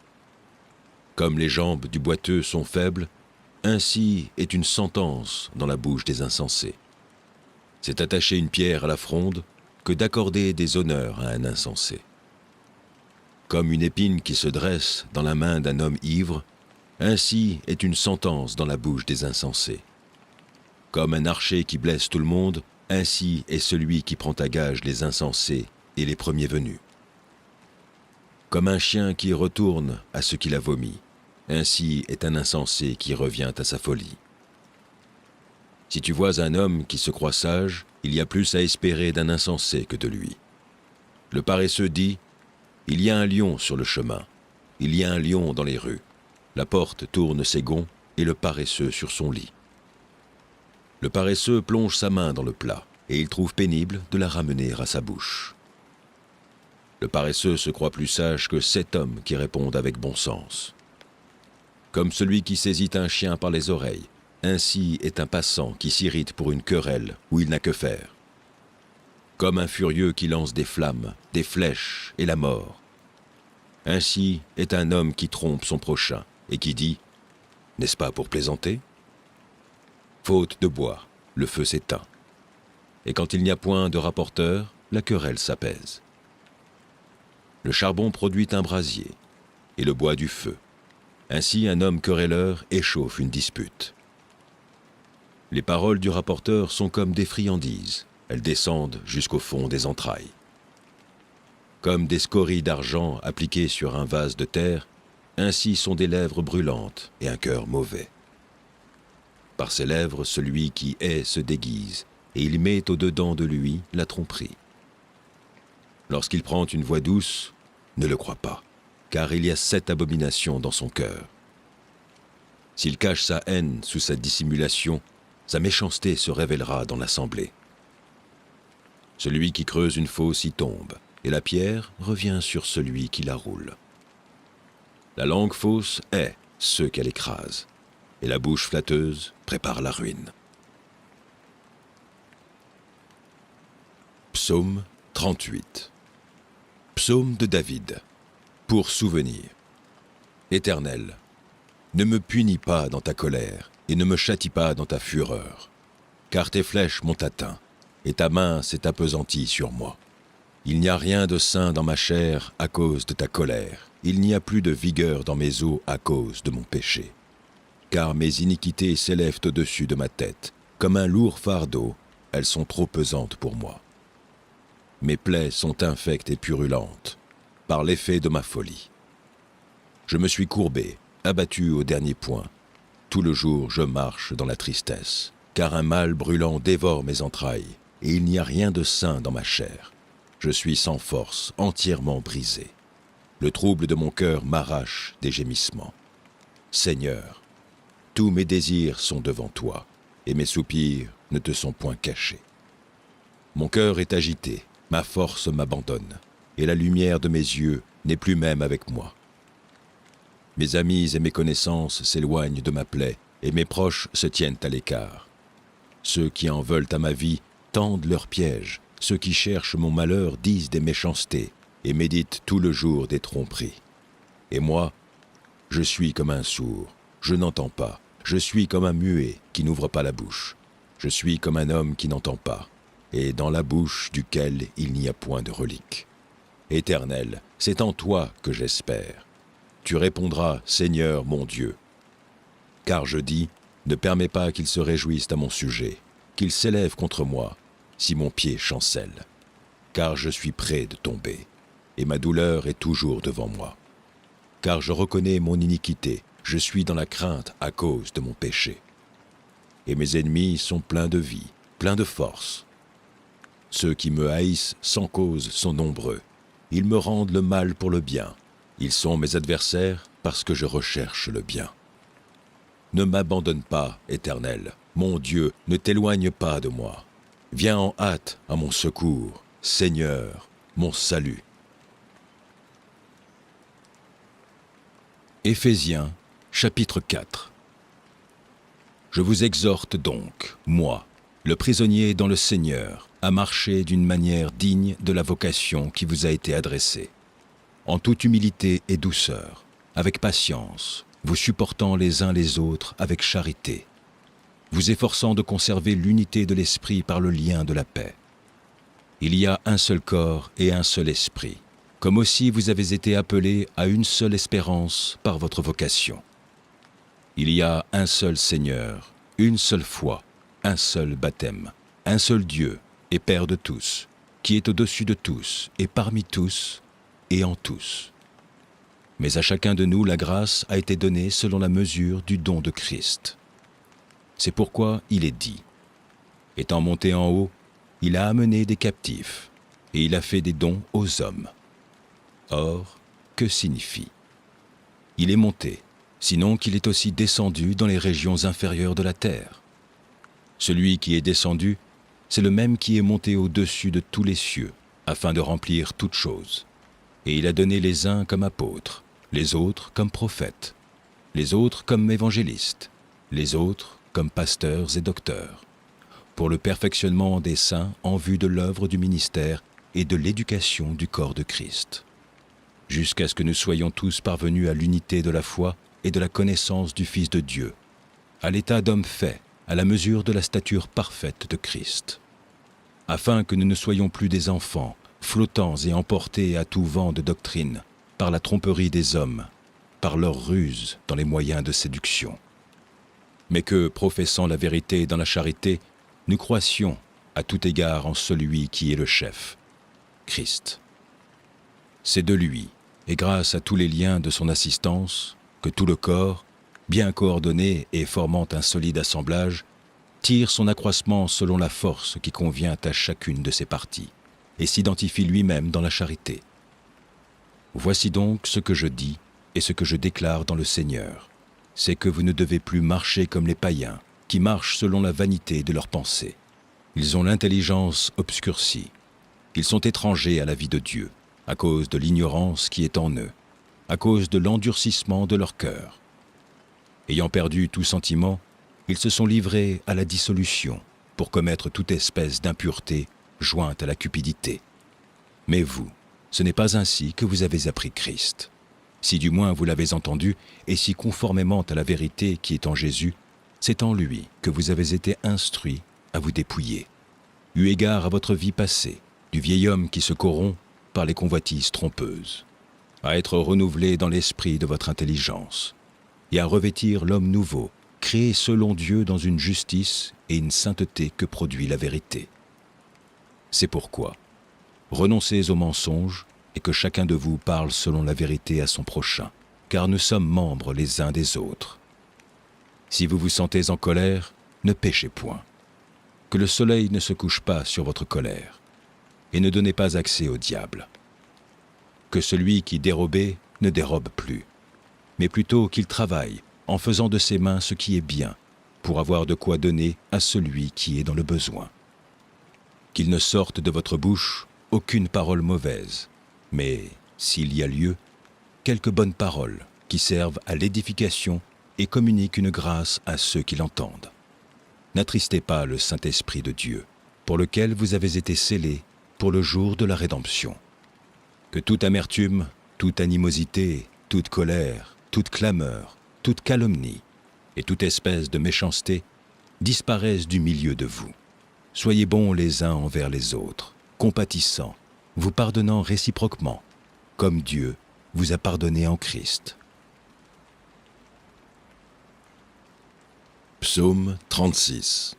Comme les jambes du boiteux sont faibles, ainsi est une sentence dans la bouche des insensés. C'est attacher une pierre à la fronde que d'accorder des honneurs à un insensé. Comme une épine qui se dresse dans la main d'un homme ivre, ainsi est une sentence dans la bouche des insensés. Comme un archer qui blesse tout le monde, ainsi est celui qui prend à gage les insensés et les premiers venus. Comme un chien qui retourne à ce qu'il a vomi, ainsi est un insensé qui revient à sa folie. Si tu vois un homme qui se croit sage, il y a plus à espérer d'un insensé que de lui. Le paresseux dit : il y a un lion sur le chemin, il y a un lion dans les rues. La porte tourne ses gonds et le paresseux sur son lit. Le paresseux plonge sa main dans le plat et il trouve pénible de la ramener à sa bouche. Le paresseux se croit plus sage que 7 hommes qui répondent avec bon sens. Comme celui qui saisit un chien par les oreilles, ainsi est un passant qui s'irrite pour une querelle où il n'a que faire. Comme un furieux qui lance des flammes, des flèches et la mort. Ainsi est un homme qui trompe son prochain et qui dit : n'est-ce pas pour plaisanter ? Faute de bois, le feu s'éteint. Et quand il n'y a point de rapporteur, la querelle s'apaise. Le charbon produit un brasier et le bois du feu. Ainsi un homme querelleur échauffe une dispute. Les paroles du rapporteur sont comme des friandises, elles descendent jusqu'au fond des entrailles. Comme des scories d'argent appliquées sur un vase de terre, ainsi sont des lèvres brûlantes et un cœur mauvais. Par ses lèvres, celui qui hait se déguise, et il met au-dedans de lui la tromperie. Lorsqu'il prend une voix douce, ne le crois pas, car il y a 7 abominations dans son cœur. S'il cache sa haine sous sa dissimulation, sa méchanceté se révélera dans l'assemblée. Celui qui creuse une fosse y tombe, et la pierre revient sur celui qui la roule. La langue fausse hait ceux qu'elle écrase, et la bouche flatteuse prépare la ruine. Psaume 38. Psaume de David, pour souvenir. Éternel, ne me punis pas dans ta colère, et ne me châtie pas dans ta fureur, car tes flèches m'ont atteint, et ta main s'est appesantie sur moi. Il n'y a rien de sain dans ma chair à cause de ta colère, il n'y a plus de vigueur dans mes os à cause de mon péché. Car mes iniquités s'élèvent au-dessus de ma tête, comme un lourd fardeau, elles sont trop pesantes pour moi. Mes plaies sont infectes et purulentes, par l'effet de ma folie. Je me suis courbé, abattu au dernier point. Tout le jour je marche dans la tristesse, car un mal brûlant dévore mes entrailles, et il n'y a rien de sain dans ma chair. Je suis sans force, entièrement brisé. Le trouble de mon cœur m'arrache des gémissements. Seigneur, tous mes désirs sont devant toi, et mes soupirs ne te sont point cachés. Mon cœur est agité, ma force m'abandonne, et la lumière de mes yeux n'est plus même avec moi. Mes amis et mes connaissances s'éloignent de ma plaie, et mes proches se tiennent à l'écart. Ceux qui en veulent à ma vie tendent leurs pièges, ceux qui cherchent mon malheur disent des méchancetés, et méditent tout le jour des tromperies. Et moi, je suis comme un sourd, je n'entends pas, je suis comme un muet qui n'ouvre pas la bouche, je suis comme un homme qui n'entend pas, et dans la bouche duquel il n'y a point de relique. Éternel, c'est en toi que j'espère. Tu répondras, Seigneur mon Dieu. Car je dis, ne permets pas qu'ils se réjouissent à mon sujet, qu'il s'élève contre moi si mon pied chancelle. Car je suis près de tomber, et ma douleur est toujours devant moi. Car je reconnais mon iniquité, je suis dans la crainte à cause de mon péché. Et mes ennemis sont pleins de vie, pleins de force. Ceux qui me haïssent sans cause sont nombreux. Ils me rendent le mal pour le bien. Ils sont mes adversaires parce que je recherche le bien. Ne m'abandonne pas, Éternel. Mon Dieu, ne t'éloigne pas de moi. Viens en hâte à mon secours, Seigneur, mon salut. Éphésiens, chapitre 4. Je vous exhorte donc, moi, le prisonnier dans le Seigneur, à marcher d'une manière digne de la vocation qui vous a été adressée, en toute humilité et douceur, avec patience, vous supportant les uns les autres avec charité, vous efforçant de conserver l'unité de l'esprit par le lien de la paix. Il y a un seul corps et un seul esprit, comme aussi vous avez été appelés à une seule espérance par votre vocation. Il y a un seul Seigneur, une seule foi, un seul baptême, un seul Dieu et Père de tous, qui est au-dessus de tous et parmi tous et en tous. Mais à chacun de nous la grâce a été donnée selon la mesure du don de Christ. C'est pourquoi il est dit, étant monté en haut, il a amené des captifs, et il a fait des dons aux hommes. Or, que signifie? Il est monté, sinon qu'il est aussi descendu dans les régions inférieures de la terre. Celui qui est descendu, c'est le même qui est monté au-dessus de tous les cieux, afin de remplir toutes choses. Et il a donné les uns comme apôtres, les autres comme prophètes, les autres comme évangélistes, les autres comme pasteurs et docteurs, pour le perfectionnement des saints en vue de l'œuvre du ministère et de l'éducation du corps de Christ, jusqu'à ce que nous soyons tous parvenus à l'unité de la foi et de la connaissance du Fils de Dieu, à l'état d'homme fait, à la mesure de la stature parfaite de Christ, afin que nous ne soyons plus des enfants, flottants et emportés à tout vent de doctrine, par la tromperie des hommes, par leur ruse dans les moyens de séduction. Mais que, professant la vérité dans la charité, nous croissions à tout égard en celui qui est le chef, Christ. C'est de lui, et grâce à tous les liens de son assistance, que tout le corps, bien coordonné et formant un solide assemblage, tire son accroissement selon la force qui convient à chacune de ses parties, et s'identifie lui-même dans la charité. Voici donc ce que je dis et ce que je déclare dans le Seigneur, c'est que vous ne devez plus marcher comme les païens, qui marchent selon la vanité de leurs pensées. Ils ont l'intelligence obscurcie. Ils sont étrangers à la vie de Dieu, à cause de l'ignorance qui est en eux, à cause de l'endurcissement de leur cœur. Ayant perdu tout sentiment, ils se sont livrés à la dissolution pour commettre toute espèce d'impureté jointe à la cupidité. Mais vous, ce n'est pas ainsi que vous avez appris Christ. Si du moins vous l'avez entendu, et si conformément à la vérité qui est en Jésus, c'est en lui que vous avez été instruits à vous dépouiller, eu égard à votre vie passée, du vieil homme qui se corrompt par les convoitises trompeuses, à être renouvelé dans l'esprit de votre intelligence, et à revêtir l'homme nouveau, créé selon Dieu dans une justice et une sainteté que produit la vérité. C'est pourquoi, renoncez aux mensonges et que chacun de vous parle selon la vérité à son prochain, car nous sommes membres les uns des autres. Si vous vous sentez en colère, ne péchez point. Que le soleil ne se couche pas sur votre colère, et ne donnez pas accès au diable. Que celui qui dérobait ne dérobe plus, mais plutôt qu'il travaille en faisant de ses mains ce qui est bien, pour avoir de quoi donner à celui qui est dans le besoin. Qu'il ne sorte de votre bouche aucune parole mauvaise, mais, s'il y a lieu, quelques bonnes paroles qui servent à l'édification et communiquent une grâce à ceux qui l'entendent. N'attristez pas le Saint-Esprit de Dieu, pour lequel vous avez été scellés pour le jour de la rédemption. Que toute amertume, toute animosité, toute colère, toute clameur, toute calomnie et toute espèce de méchanceté disparaissent du milieu de vous. Soyez bons les uns envers les autres, compatissants, vous pardonnant réciproquement, comme Dieu vous a pardonné en Christ. Psaume 36.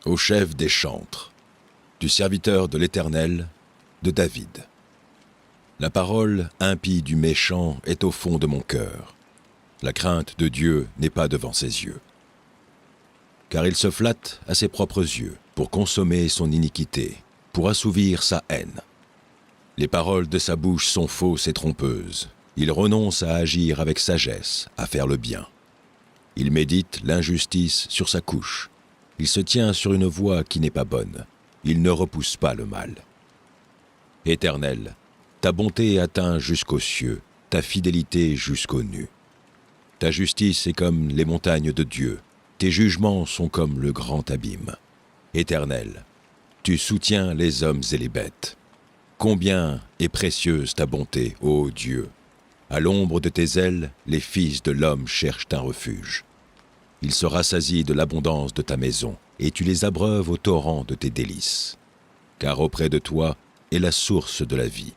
Au chef des chantres, du serviteur de l'Éternel, de David. La parole impie du méchant est au fond de mon cœur. La crainte de Dieu n'est pas devant ses yeux. Car il se flatte à ses propres yeux pour consommer son iniquité, pour assouvir sa haine. Les paroles de sa bouche sont fausses et trompeuses. Il renonce à agir avec sagesse, à faire le bien. Il médite l'injustice sur sa couche. Il se tient sur une voie qui n'est pas bonne. Il ne repousse pas le mal. Éternel, ta bonté atteint jusqu'aux cieux, ta fidélité jusqu'aux nues. Ta justice est comme les montagnes de Dieu, tes jugements sont comme le grand abîme. Éternel, tu soutiens les hommes et les bêtes. Combien est précieuse ta bonté, ô Dieu! À l'ombre de tes ailes, les fils de l'homme cherchent un refuge. Ils se rassasient de l'abondance de ta maison, et tu les abreuves au torrent de tes délices. Car auprès de toi est la source de la vie.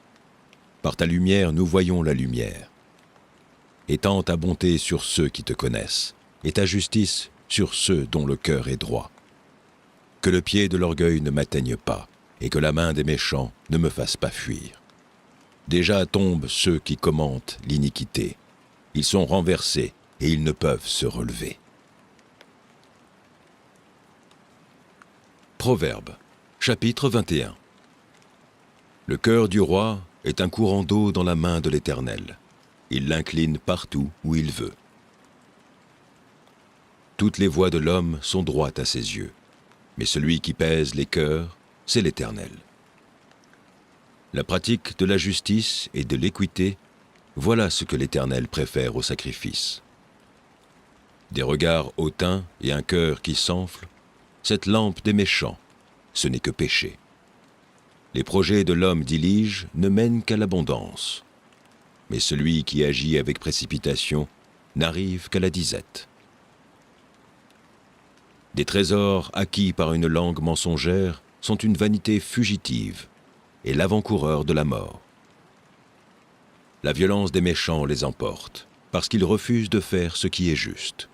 Par ta lumière, nous voyons la lumière. Étends ta bonté sur ceux qui te connaissent, et ta justice sur ceux dont le cœur est droit. Que le pied de l'orgueil ne m'atteigne pas, et que la main des méchants ne me fasse pas fuir. Déjà tombent ceux qui commentent l'iniquité. Ils sont renversés, et ils ne peuvent se relever. Proverbe, chapitre 21. Le cœur du roi est un courant d'eau dans la main de l'Éternel. Il l'incline partout où il veut. Toutes les voies de l'homme sont droites à ses yeux, mais celui qui pèse les cœurs, c'est l'Éternel. La pratique de la justice et de l'équité, voilà ce que l'Éternel préfère au sacrifice. Des regards hautains et un cœur qui s'enfle, cette lampe des méchants, ce n'est que péché. Les projets de l'homme diligent ne mènent qu'à l'abondance. Mais celui qui agit avec précipitation n'arrive qu'à la disette. Des trésors acquis par une langue mensongère sont une vanité fugitive et l'avant-coureur de la mort. La violence des méchants les emporte, parce qu'ils refusent de faire ce qui est juste.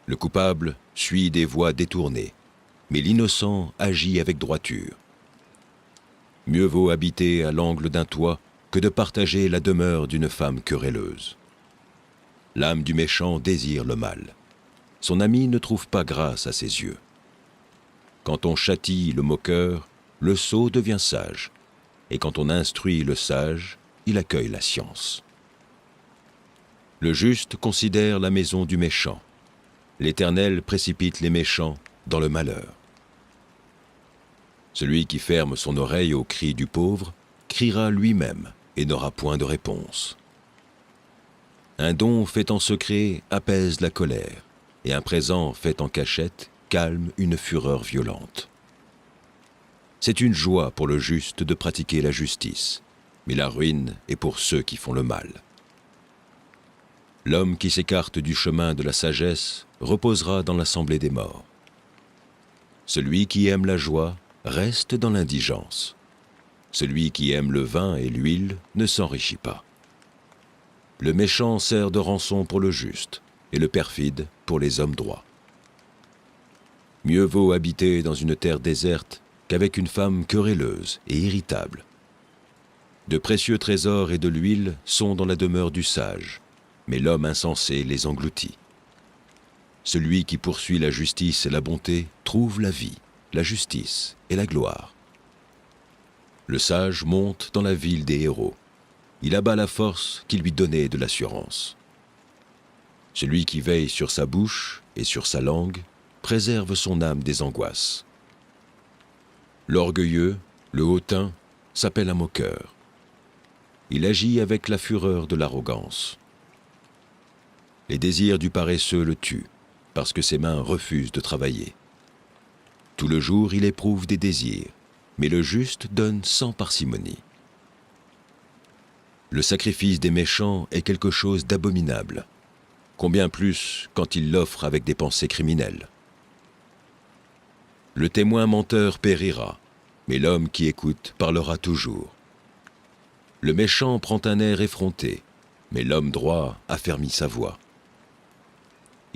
Le coupable suit des voies détournées, mais l'innocent agit avec droiture. Mieux vaut habiter à l'angle d'un toit que de partager la demeure d'une femme querelleuse. L'âme du méchant désire le mal. Son ami ne trouve pas grâce à ses yeux. Quand on châtie le moqueur, le sot devient sage, et quand on instruit le sage, il accueille la science. Le juste considère la maison du méchant. L'Éternel précipite les méchants dans le malheur. Celui qui ferme son oreille aux cris du pauvre criera lui-même et n'aura point de réponse. Un don fait en secret apaise la colère, et un présent fait en cachette calme une fureur violente. C'est une joie pour le juste de pratiquer la justice, mais la ruine est pour ceux qui font le mal. L'homme qui s'écarte du chemin de la sagesse reposera dans l'assemblée des morts. Celui qui aime la joie reste dans l'indigence. Celui qui aime le vin et l'huile ne s'enrichit pas. Le méchant sert de rançon pour le juste, et le perfide pour les hommes droits. Mieux vaut habiter dans une terre déserte qu'avec une femme querelleuse et irritable. De précieux trésors et de l'huile sont dans la demeure du sage, mais l'homme insensé les engloutit. Celui qui poursuit la justice et la bonté trouve la vie, la justice et la gloire. Le sage monte dans la ville des héros. Il abat la force qui lui donnait de l'assurance. Celui qui veille sur sa bouche et sur sa langue préserve son âme des angoisses. L'orgueilleux, le hautain, s'appelle un moqueur. Il agit avec la fureur de l'arrogance. Les désirs du paresseux le tuent, parce que ses mains refusent de travailler. Tout le jour, il éprouve des désirs, mais le juste donne sans parcimonie. Le sacrifice des méchants est quelque chose d'abominable, combien plus quand il l'offre avec des pensées criminelles. Le témoin menteur périra, mais l'homme qui écoute parlera toujours. Le méchant prend un air effronté, mais l'homme droit affermit sa voix.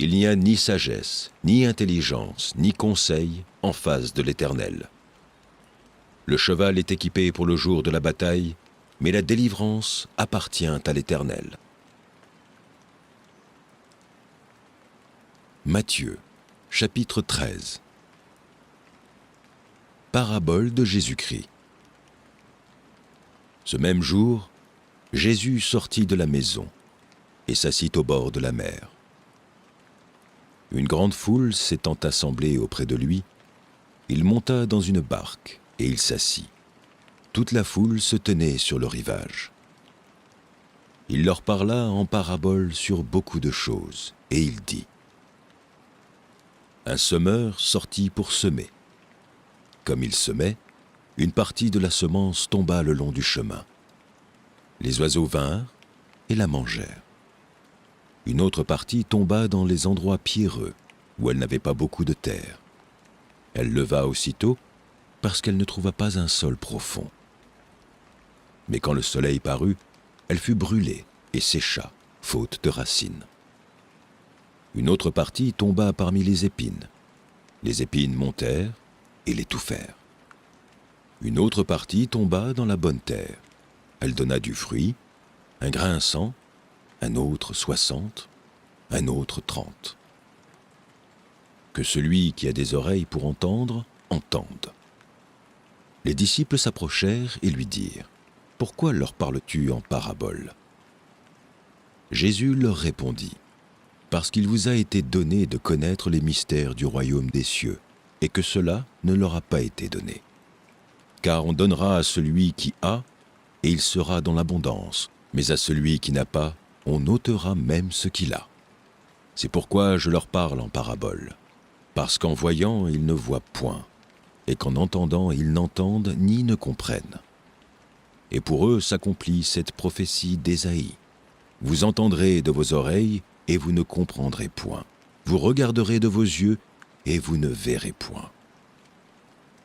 Il n'y a ni sagesse, ni intelligence, ni conseil en face de l'Éternel. Le cheval est équipé pour le jour de la bataille, mais la délivrance appartient à l'Éternel. Matthieu, chapitre 13. Parabole de Jésus-Christ. Ce même jour, Jésus sortit de la maison et s'assit au bord de la mer. Une grande foule s'étant assemblée auprès de lui, il monta dans une barque et il s'assit. Toute la foule se tenait sur le rivage. Il leur parla en parabole sur beaucoup de choses, et il dit : Un semeur sortit pour semer. Comme il semait, une partie de la semence tomba le long du chemin. Les oiseaux vinrent et la mangèrent. Une autre partie tomba dans les endroits pierreux, où elle n'avait pas beaucoup de terre. Elle leva aussitôt, parce qu'elle ne trouva pas un sol profond. Mais quand le soleil parut, elle fut brûlée et sécha, faute de racines. Une autre partie tomba parmi les épines. Les épines montèrent et l'étouffèrent. Une autre partie tomba dans la bonne terre. Elle donna du fruit, un grain 100, un autre 60, un autre 30. Que celui qui a des oreilles pour entendre, entende. Les disciples s'approchèrent et lui dirent : Pourquoi leur parles-tu en parabole ? Jésus leur répondit : Parce qu'il vous a été donné de connaître les mystères du royaume des cieux, et que cela ne leur a pas été donné. Car on donnera à celui qui a, et il sera dans l'abondance, mais à celui qui n'a pas, on ôtera même ce qu'il a. C'est pourquoi je leur parle en parabole, parce qu'en voyant, ils ne voient point, et qu'en entendant, ils n'entendent ni ne comprennent. Et pour eux s'accomplit cette prophétie d'Ésaïe. Vous entendrez de vos oreilles, et vous ne comprendrez point. Vous regarderez de vos yeux, et vous ne verrez point.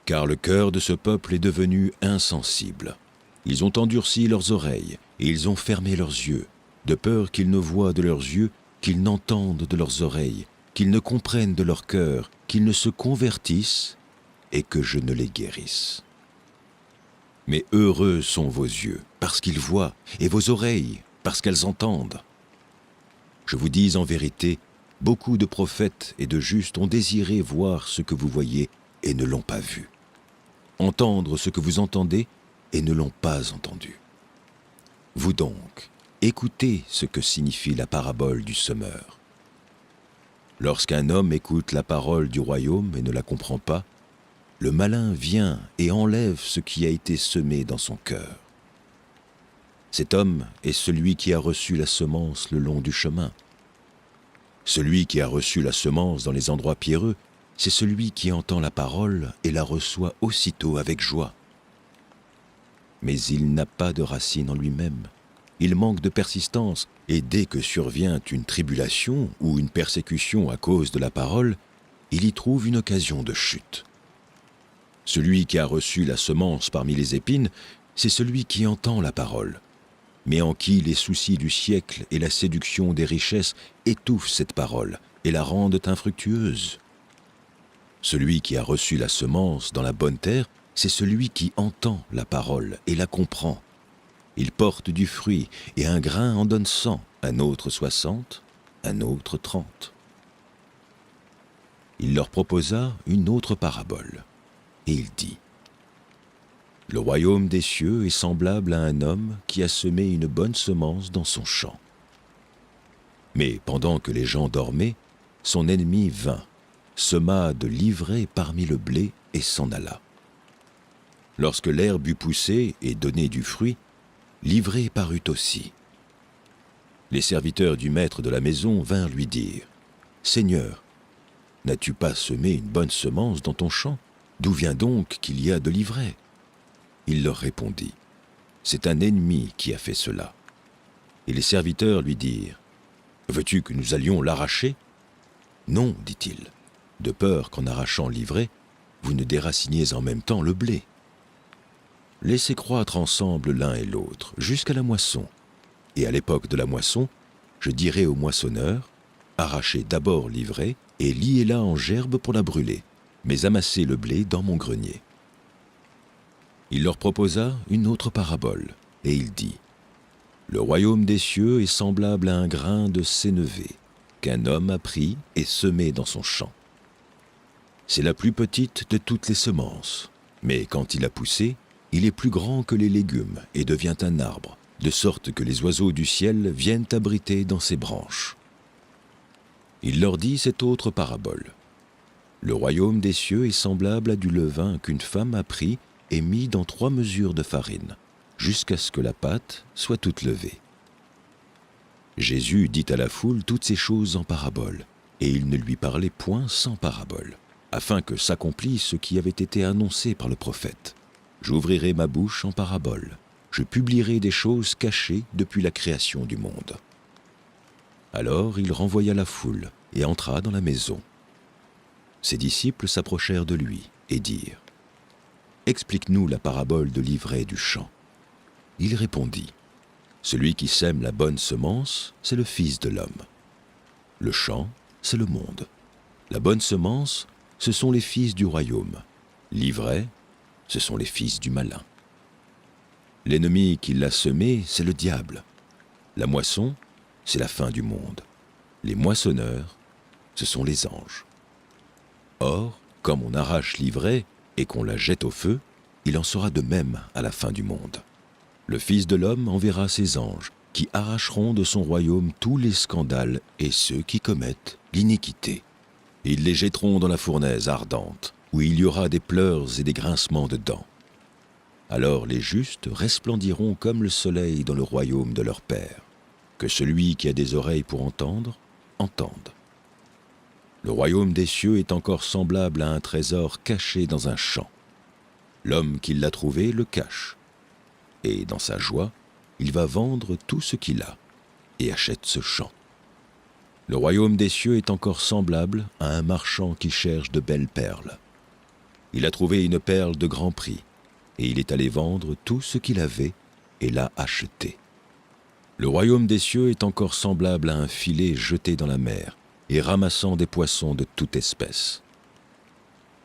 Car le cœur de ce peuple est devenu insensible. Ils ont endurci leurs oreilles, et ils ont fermé leurs yeux, de peur qu'ils ne voient de leurs yeux, qu'ils n'entendent de leurs oreilles, qu'ils ne comprennent de leur cœur, qu'ils ne se convertissent, et que je ne les guérisse. Mais heureux sont vos yeux, parce qu'ils voient, et vos oreilles, parce qu'elles entendent. Je vous dis en vérité, beaucoup de prophètes et de justes ont désiré voir ce que vous voyez et ne l'ont pas vu, entendre ce que vous entendez et ne l'ont pas entendu. Vous donc, écoutez ce que signifie la parabole du semeur. Lorsqu'un homme écoute la parole du royaume et ne la comprend pas, le malin vient et enlève ce qui a été semé dans son cœur. Cet homme est celui qui a reçu la semence le long du chemin. Celui qui a reçu la semence dans les endroits pierreux, c'est celui qui entend la parole et la reçoit aussitôt avec joie. Mais il n'a pas de racine en lui-même. Il manque de persistance, et dès que survient une tribulation ou une persécution à cause de la parole, il y trouve une occasion de chute. Celui qui a reçu la semence parmi les épines, c'est celui qui entend la parole, mais en qui les soucis du siècle et la séduction des richesses étouffent cette parole et la rendent infructueuse. Celui qui a reçu la semence dans la bonne terre, c'est celui qui entend la parole et la comprend. Il porte du fruit, et un grain en donne 100, un autre 60, un autre 30. Il leur proposa une autre parabole, et il dit : Le royaume des cieux est semblable à un homme qui a semé une bonne semence dans son champ. Mais pendant que les gens dormaient, son ennemi vint, sema de l'ivraie parmi le blé et s'en alla. Lorsque l'herbe eut poussé et donné du fruit, l'ivraie parut aussi. Les serviteurs du maître de la maison vinrent lui dire : Seigneur, n'as-tu pas semé une bonne semence dans ton champ ? D'où vient donc qu'il y a de l'ivraie ? Il leur répondit : C'est un ennemi qui a fait cela. Et les serviteurs lui dirent : Veux-tu que nous allions l'arracher ? Non, dit-il, de peur qu'en arrachant l'ivraie, vous ne déraciniez en même temps le blé. Laissez croître ensemble l'un et l'autre, jusqu'à la moisson. Et à l'époque de la moisson, je dirai au moissonneur : Arrachez d'abord l'ivraie et liez-la en gerbe pour la brûler, mais amassez le blé dans mon grenier. » Il leur proposa une autre parabole, et il dit : « Le royaume des cieux est semblable à un grain de sénévé qu'un homme a pris et semé dans son champ. C'est la plus petite de toutes les semences, mais quand il a poussé, il est plus grand que les légumes et devient un arbre, de sorte que les oiseaux du ciel viennent abriter dans ses branches. » Il leur dit cette autre parabole. Le royaume des cieux est semblable à du levain qu'une femme a pris et mis dans 3 mesures de farine, jusqu'à ce que la pâte soit toute levée. Jésus dit à la foule toutes ces choses en parabole, et il ne lui parlait point sans parabole, afin que s'accomplisse ce qui avait été annoncé par le prophète. J'ouvrirai ma bouche en parabole, je publierai des choses cachées depuis la création du monde. Alors il renvoya la foule et entra dans la maison. Ses disciples s'approchèrent de lui et dirent : « Explique-nous la parabole de l'ivraie du champ. » Il répondit : « Celui qui sème la bonne semence, c'est le Fils de l'homme. Le champ, c'est le monde. La bonne semence, ce sont les fils du royaume. L'ivraie, ce sont les fils du malin. L'ennemi qui l'a semé, c'est le diable. La moisson, c'est la fin du monde. Les moissonneurs, ce sont les anges. Or, comme on arrache l'ivraie et qu'on la jette au feu, il en sera de même à la fin du monde. Le Fils de l'homme enverra ses anges, qui arracheront de son royaume tous les scandales et ceux qui commettent l'iniquité. Ils les jetteront dans la fournaise ardente, où il y aura des pleurs et des grincements de dents. Alors les justes resplendiront comme le soleil dans le royaume de leur Père. Que celui qui a des oreilles pour entendre, entende. Le royaume des cieux est encore semblable à un trésor caché dans un champ. L'homme qui l'a trouvé le cache, et dans sa joie, il va vendre tout ce qu'il a et achète ce champ. Le royaume des cieux est encore semblable à un marchand qui cherche de belles perles. Il a trouvé une perle de grand prix, et il est allé vendre tout ce qu'il avait et l'a achetée. Le royaume des cieux est encore semblable à un filet jeté dans la mer et ramassant des poissons de toute espèce.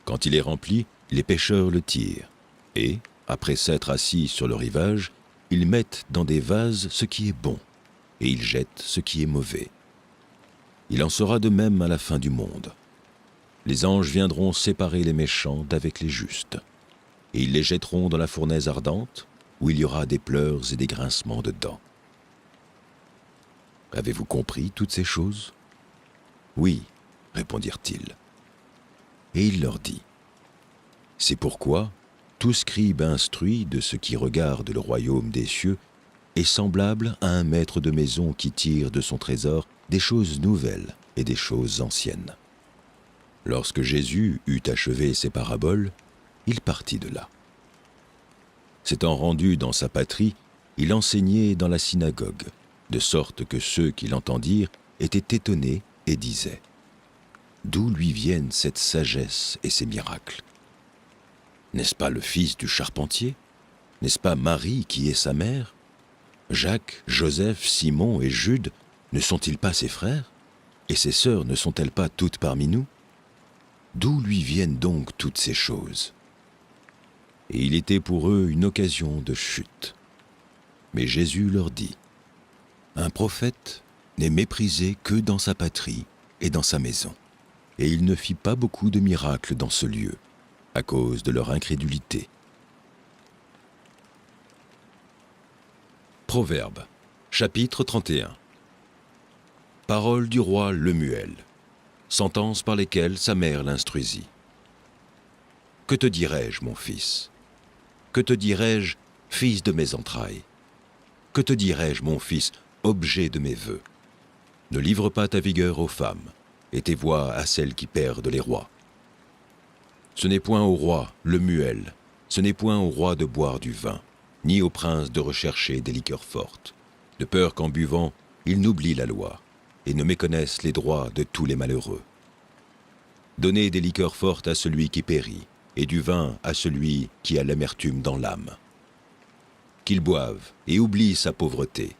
Quand il est rempli, les pêcheurs le tirent et, après s'être assis sur le rivage, ils mettent dans des vases ce qui est bon et ils jettent ce qui est mauvais. Il en sera de même à la fin du monde. Les anges viendront séparer les méchants d'avec les justes, et ils les jetteront dans la fournaise ardente, où il y aura des pleurs et des grincements de dents. Avez-vous compris toutes ces choses ? Oui, répondirent-ils. Et il leur dit : C'est pourquoi tout scribe instruit de ce qui regarde le royaume des cieux est semblable à un maître de maison qui tire de son trésor des choses nouvelles et des choses anciennes. Lorsque Jésus eut achevé ses paraboles, il partit de là. S'étant rendu dans sa patrie, il enseignait dans la synagogue, de sorte que ceux qui l'entendirent étaient étonnés et disaient : D'où lui viennent cette sagesse et ces miracles ? N'est-ce pas le fils du charpentier ? N'est-ce pas Marie qui est sa mère ? Jacques, Joseph, Simon et Jude ne sont-ils pas ses frères ? Et ses sœurs ne sont-elles pas toutes parmi nous ? D'où lui viennent donc toutes ces choses ? Et il était pour eux une occasion de chute. Mais Jésus leur dit : Un prophète n'est méprisé que dans sa patrie et dans sa maison. Et il ne fit pas beaucoup de miracles dans ce lieu, à cause de leur incrédulité. Proverbes, chapitre 31. Paroles du roi Lemuel, sentences par lesquelles sa mère l'instruisit. Que te dirai-je, mon fils ? Que te dirai-je, fils de mes entrailles ? Que te dirai-je, mon fils, objet de mes vœux ? Ne livre pas ta vigueur aux femmes, et tes voix à celles qui perdent les rois. Ce n'est point au roi, Lemuel, ce n'est point au roi de boire du vin, ni au prince de rechercher des liqueurs fortes, de peur qu'en buvant, ils n'oublient la loi, et ne méconnaissent les droits de tous les malheureux. Donnez des liqueurs fortes à celui qui périt, et du vin à celui qui a l'amertume dans l'âme. Qu'il boive et oublie sa pauvreté,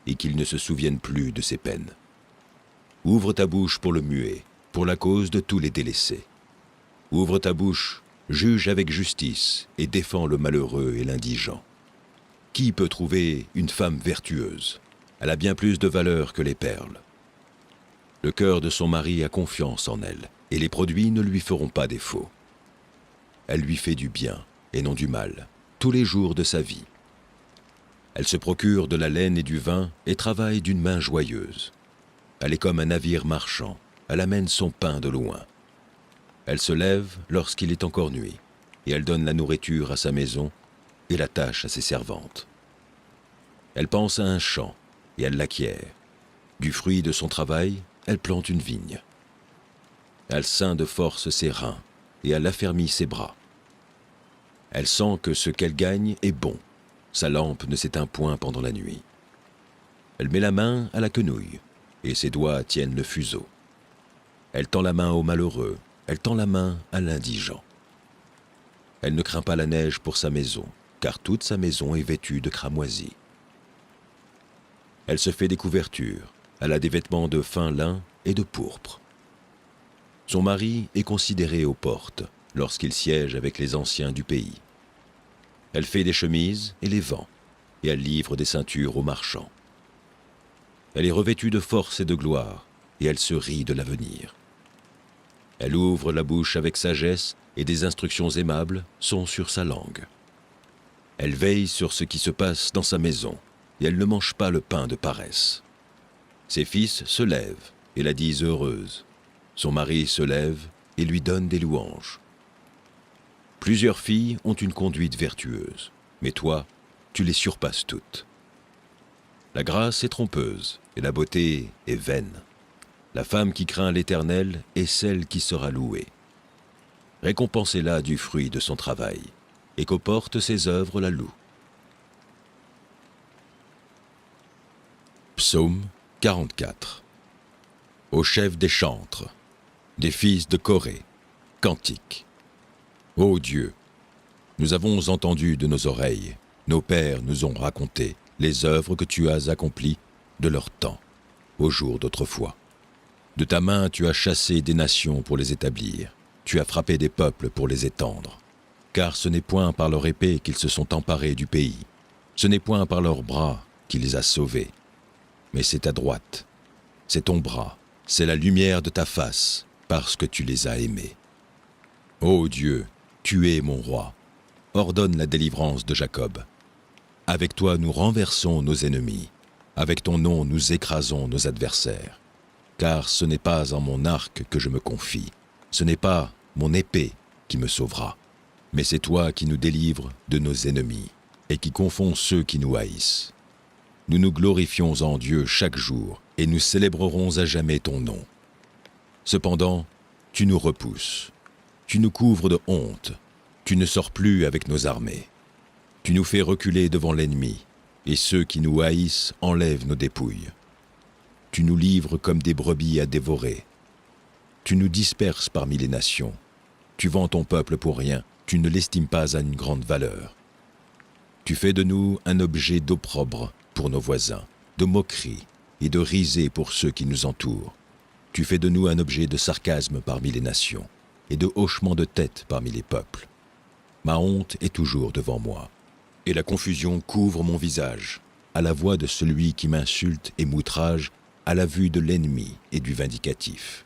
et qu'il ne se souvienne plus de ses peines. Ouvre ta bouche pour le muet, pour la cause de tous les délaissés. Ouvre ta bouche, juge avec justice et défends le malheureux et l'indigent. Qui peut trouver une femme vertueuse? Elle a bien plus de valeur que les perles. Le cœur de son mari a confiance en elle, et les produits ne lui feront pas défaut. Elle lui fait du bien, et non du mal, tous les jours de sa vie. Elle se procure de la laine et du vin, et travaille d'une main joyeuse. Elle est comme un navire marchand, elle amène son pain de loin. Elle se lève lorsqu'il est encore nuit, et elle donne la nourriture à sa maison, et la tâche à ses servantes. Elle pense à un champ, et elle l'acquiert. Du fruit de son travail, elle plante une vigne. Elle ceint de force ses reins, et elle affermit ses bras. Elle sent que ce qu'elle gagne est bon. Sa lampe ne s'éteint point pendant la nuit. Elle met la main à la quenouille, et ses doigts tiennent le fuseau. Elle tend la main au malheureux, elle tend la main à l'indigent. Elle ne craint pas la neige pour sa maison, car toute sa maison est vêtue de cramoisis. Elle se fait des couvertures, elle a des vêtements de fin lin et de pourpre. Son mari est considéré aux portes, lorsqu'il siège avec les anciens du pays. Elle fait des chemises et les vend, et elle livre des ceintures aux marchands. Elle est revêtue de force et de gloire, et elle se rit de l'avenir. Elle ouvre la bouche avec sagesse, et des instructions aimables sont sur sa langue. Elle veille sur ce qui se passe dans sa maison, et elle ne mange pas le pain de paresse. Ses fils se lèvent et la disent heureuse. Son mari se lève et lui donne des louanges. Plusieurs filles ont une conduite vertueuse, mais toi, tu les surpasses toutes. La grâce est trompeuse et la beauté est vaine. La femme qui craint l'Éternel est celle qui sera louée. Récompensez-la du fruit de son travail, et qu'aux portes ses œuvres la louent. Psaume 44. Au chef des chantres, des fils de Corée, cantique. Ô Dieu, nous avons entendu de nos oreilles, nos pères nous ont raconté les œuvres que tu as accomplies de leur temps, au jour d'autrefois. De ta main tu as chassé des nations pour les établir, tu as frappé des peuples pour les étendre. Car ce n'est point par leur épée qu'ils se sont emparés du pays, ce n'est point par leurs bras qui les a sauvés, mais c'est ta droite, c'est ton bras, c'est la lumière de ta face, parce que tu les as aimés. Ô Dieu, tu es mon roi, ordonne la délivrance de Jacob. Avec toi nous renversons nos ennemis, avec ton nom nous écrasons nos adversaires. Car ce n'est pas en mon arc que je me confie, ce n'est pas mon épée qui me sauvera, mais c'est toi qui nous délivres de nos ennemis et qui confonds ceux qui nous haïssent. Nous nous glorifions en Dieu chaque jour et nous célébrerons à jamais ton nom. Cependant, tu nous repousses, tu nous couvres de honte, tu ne sors plus avec nos armées. Tu nous fais reculer devant l'ennemi, et ceux qui nous haïssent enlèvent nos dépouilles. Tu nous livres comme des brebis à dévorer. Tu nous disperses parmi les nations. Tu vends ton peuple pour rien, tu ne l'estimes pas à une grande valeur. Tu fais de nous un objet d'opprobre pour nos voisins, de moquerie et de risée pour ceux qui nous entourent. Tu fais de nous un objet de sarcasme parmi les nations et de hochement de tête parmi les peuples. Ma honte est toujours devant moi, et la confusion couvre mon visage, à la voix de celui qui m'insulte et m'outrage, à la vue de l'ennemi et du vindicatif.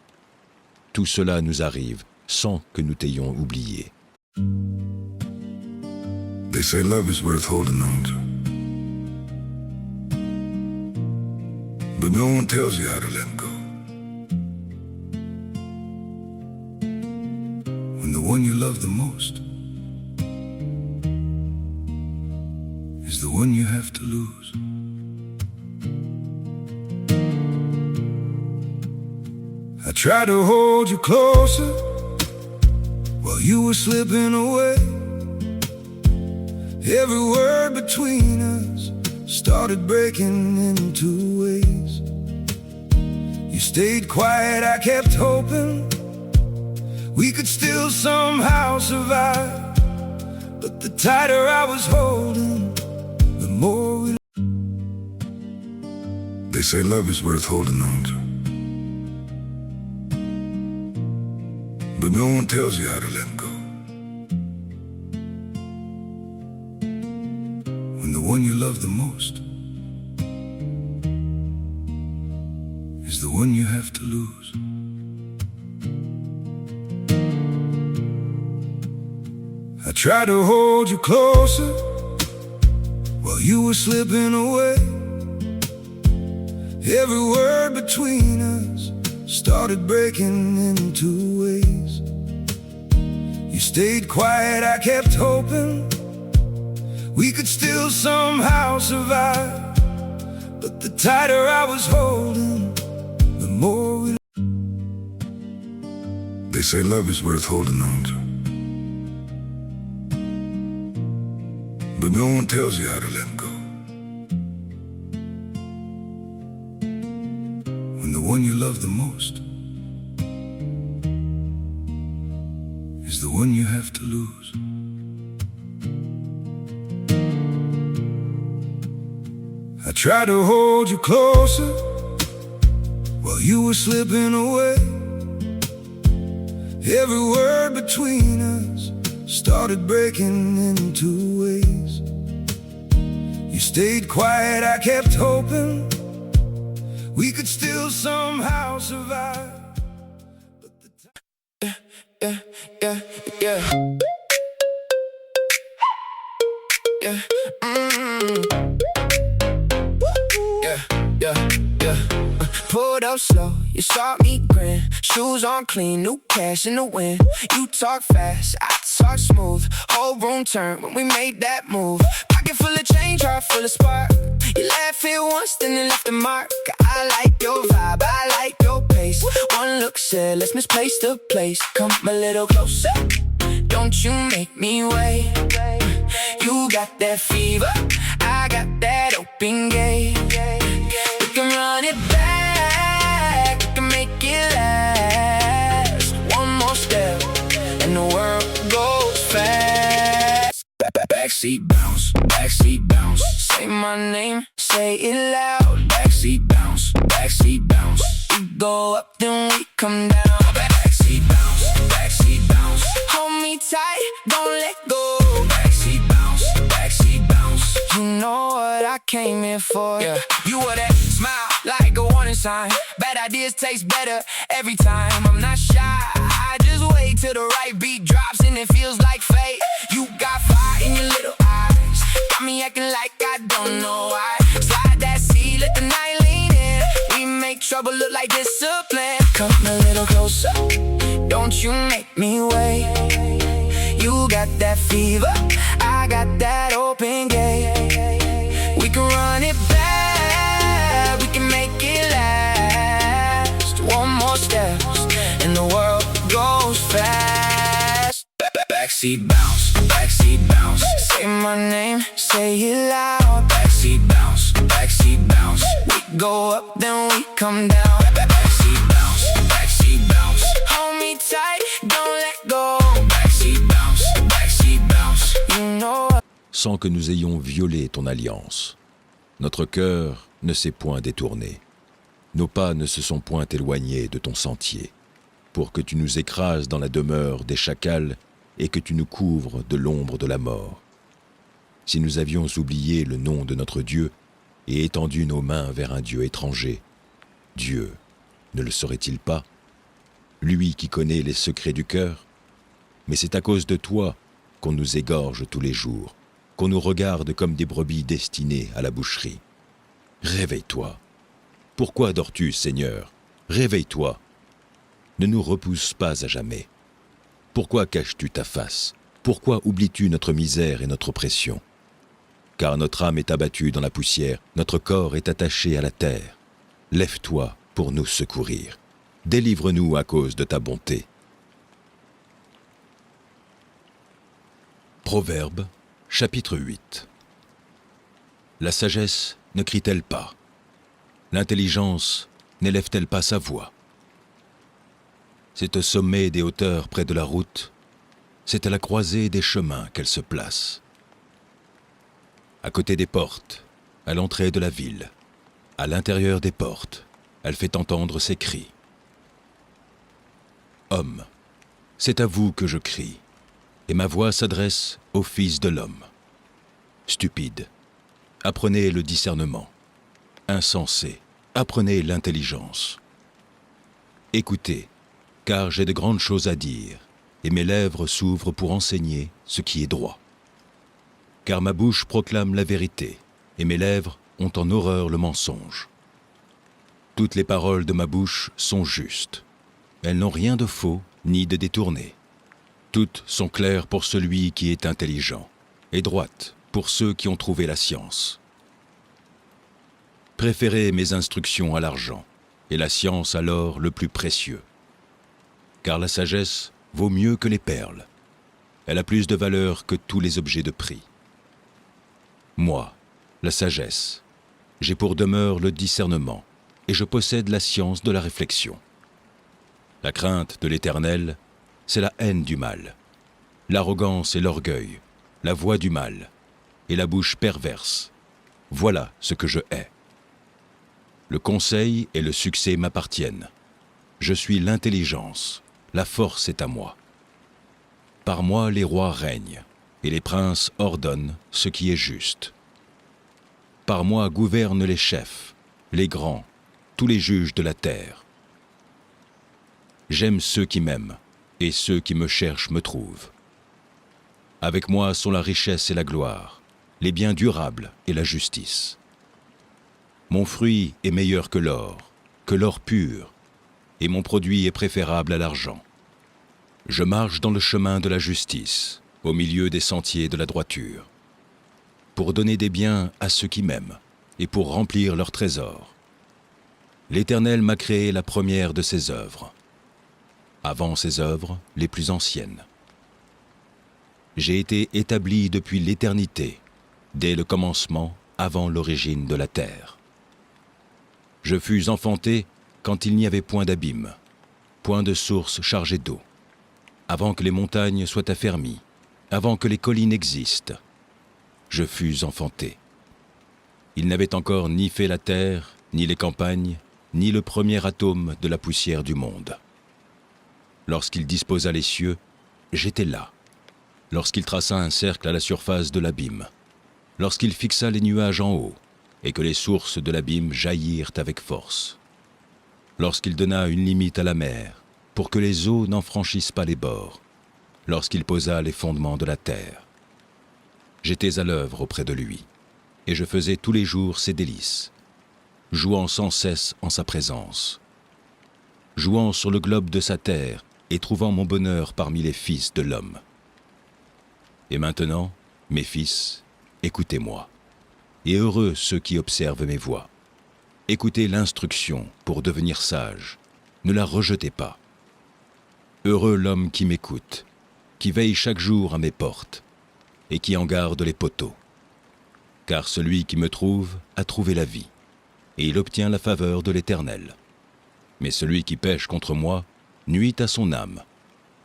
Tout cela nous arrive sans que nous t'ayons oublié. They say love is worth holding on to, but no one tells you how to let go. When the one you love the most is the one you have to lose. I tried to hold you closer while you were slipping away. Every word between us started breaking into ways. You stayed quiet, I kept hoping we could still somehow survive. But the tighter I was holding, the more we... They say love is worth holding on to, but no one tells you how to let go. When the one you love the most is the one you have to lose. I tried to hold you closer while you were slipping away. Every word between us started breaking into ways. You stayed quiet, I kept hoping we could still somehow survive. But the tighter I was holding, the more we... They say love is worth holding on to, but no one tells you how to let go. When the one you love the most is the one you have to lose. I tried to hold you closer while you were slipping away. Every word between us started breaking into ways. You stayed quiet, I kept hoping we could still somehow survive. But the yeah. Pulled up slow, you saw me grin. Shoes on clean, new cash in the wind. You talk fast, I talk smooth. Whole room turned when we made that move. Pocket full of change, heart full of spark. You laugh it once, then it left a mark. I like your vibe, I like your pace. One look said, let's misplace the place. Come a little closer, don't you make me wait. You got that fever, I got that open gate. We can run it back, we can make it last. One more step, and the world goes fast. Backseat bounce, backseat bounce. Say my name, say it loud. Backseat bounce, backseat bounce. We go up, then we come down. Backseat bounce, backseat bounce. Hold me tight, don't let go. Backseat bounce, backseat bounce. You know what I came here for. Yeah. You were that smile, like a warning sign. Bad ideas taste better every time. I'm not shy, I just wait till the right beat drops and it feels like fate. You got fire in your little eyes, got me acting like I don't know why. Slide that seat, let the night lean in. We make trouble look like discipline. Come a little closer, don't you make me wait. You got that fever, I got that open gate. We can run it back, we can make it last. One more step, and the world goes fast. Backseat bounce, backseat bounce. Say my name, say it loud. Backseat bounce, backseat bounce. We go up, then we come down. Backseat bounce, backseat bounce. Hold me tight, don't let go. Backseat bounce, backseat bounce. You know what? Sans que nous ayons violé ton alliance, notre cœur ne s'est point détourné. Nos pas ne se sont point éloignés de ton sentier, pour que tu nous écrases dans la demeure des chacals et que tu nous couvres de l'ombre de la mort. Si nous avions oublié le nom de notre Dieu et étendu nos mains vers un Dieu étranger, Dieu ne le saurait-il pas? Lui qui connaît les secrets du cœur? Mais c'est à cause de toi qu'on nous égorge tous les jours, qu'on nous regarde comme des brebis destinées à la boucherie. Réveille-toi. Pourquoi dors-tu, Seigneur? Réveille-toi. Ne nous repousse pas à jamais. Pourquoi caches-tu ta face? Pourquoi oublies-tu notre misère et notre oppression? Car notre âme est abattue dans la poussière, notre corps est attaché à la terre. Lève-toi pour nous secourir. Délivre-nous à cause de ta bonté. Proverbe, chapitre 8. La sagesse ne crie-t-elle pas? L'intelligence n'élève-t-elle pas sa voix? C'est au sommet des hauteurs près de la route, c'est à la croisée des chemins qu'elle se place. À côté des portes, à l'entrée de la ville, à l'intérieur des portes, elle fait entendre ses cris. Homme, c'est à vous que je crie, et ma voix s'adresse au Fils de l'homme. Stupide, apprenez le discernement. Insensé, apprenez l'intelligence. Écoutez, car j'ai de grandes choses à dire, et mes lèvres s'ouvrent pour enseigner ce qui est droit. Car ma bouche proclame la vérité, et mes lèvres ont en horreur le mensonge. Toutes les paroles de ma bouche sont justes. Elles n'ont rien de faux ni de détourné. Toutes sont claires pour celui qui est intelligent, et droites pour ceux qui ont trouvé la science. Préférez mes instructions à l'argent, et la science à l'or le plus précieux. Car la sagesse vaut mieux que les perles. Elle a plus de valeur que tous les objets de prix. Moi, la sagesse, j'ai pour demeure le discernement, et je possède la science de la réflexion. La crainte de l'Éternel, c'est la haine du mal, l'arrogance et l'orgueil, la voix du mal, et la bouche perverse. Voilà ce que je hais. Le conseil et le succès m'appartiennent. Je suis l'intelligence, la force est à moi. Par moi les rois règnent, et les princes ordonnent ce qui est juste. Par moi gouvernent les chefs, les grands, tous les juges de la terre. J'aime ceux qui m'aiment, et ceux qui me cherchent me trouvent. Avec moi sont la richesse et la gloire, les biens durables et la justice. Mon fruit est meilleur que l'or pur, et mon produit est préférable à l'argent. Je marche dans le chemin de la justice, au milieu des sentiers de la droiture, pour donner des biens à ceux qui m'aiment, et pour remplir leurs trésors. L'Éternel m'a créé la première de ses œuvres, avant ses œuvres les plus anciennes. J'ai été établi depuis l'éternité, dès le commencement, avant l'origine de la terre. Je fus enfanté quand il n'y avait point d'abîme, point de source chargée d'eau, avant que les montagnes soient affermies, avant que les collines existent. Je fus enfanté. Il n'avait encore ni fait la terre, ni les campagnes, ni le premier atome de la poussière du monde. Lorsqu'il disposa les cieux, j'étais là. Lorsqu'il traça un cercle à la surface de l'abîme, lorsqu'il fixa les nuages en haut, et que les sources de l'abîme jaillirent avec force, lorsqu'il donna une limite à la mer, pour que les eaux n'en franchissent pas les bords, lorsqu'il posa les fondements de la terre. J'étais à l'œuvre auprès de lui, et je faisais tous les jours ses délices, jouant sans cesse en sa présence, jouant sur le globe de sa terre et trouvant mon bonheur parmi les fils de l'homme. Et maintenant, mes fils, écoutez-moi, et heureux ceux qui observent mes voies. Écoutez l'instruction pour devenir sage, ne la rejetez pas. Heureux l'homme qui m'écoute, qui veille chaque jour à mes portes, et qui en garde les poteaux. Car celui qui me trouve a trouvé la vie, et il obtient la faveur de l'Éternel. Mais celui qui pêche contre moi nuit à son âme.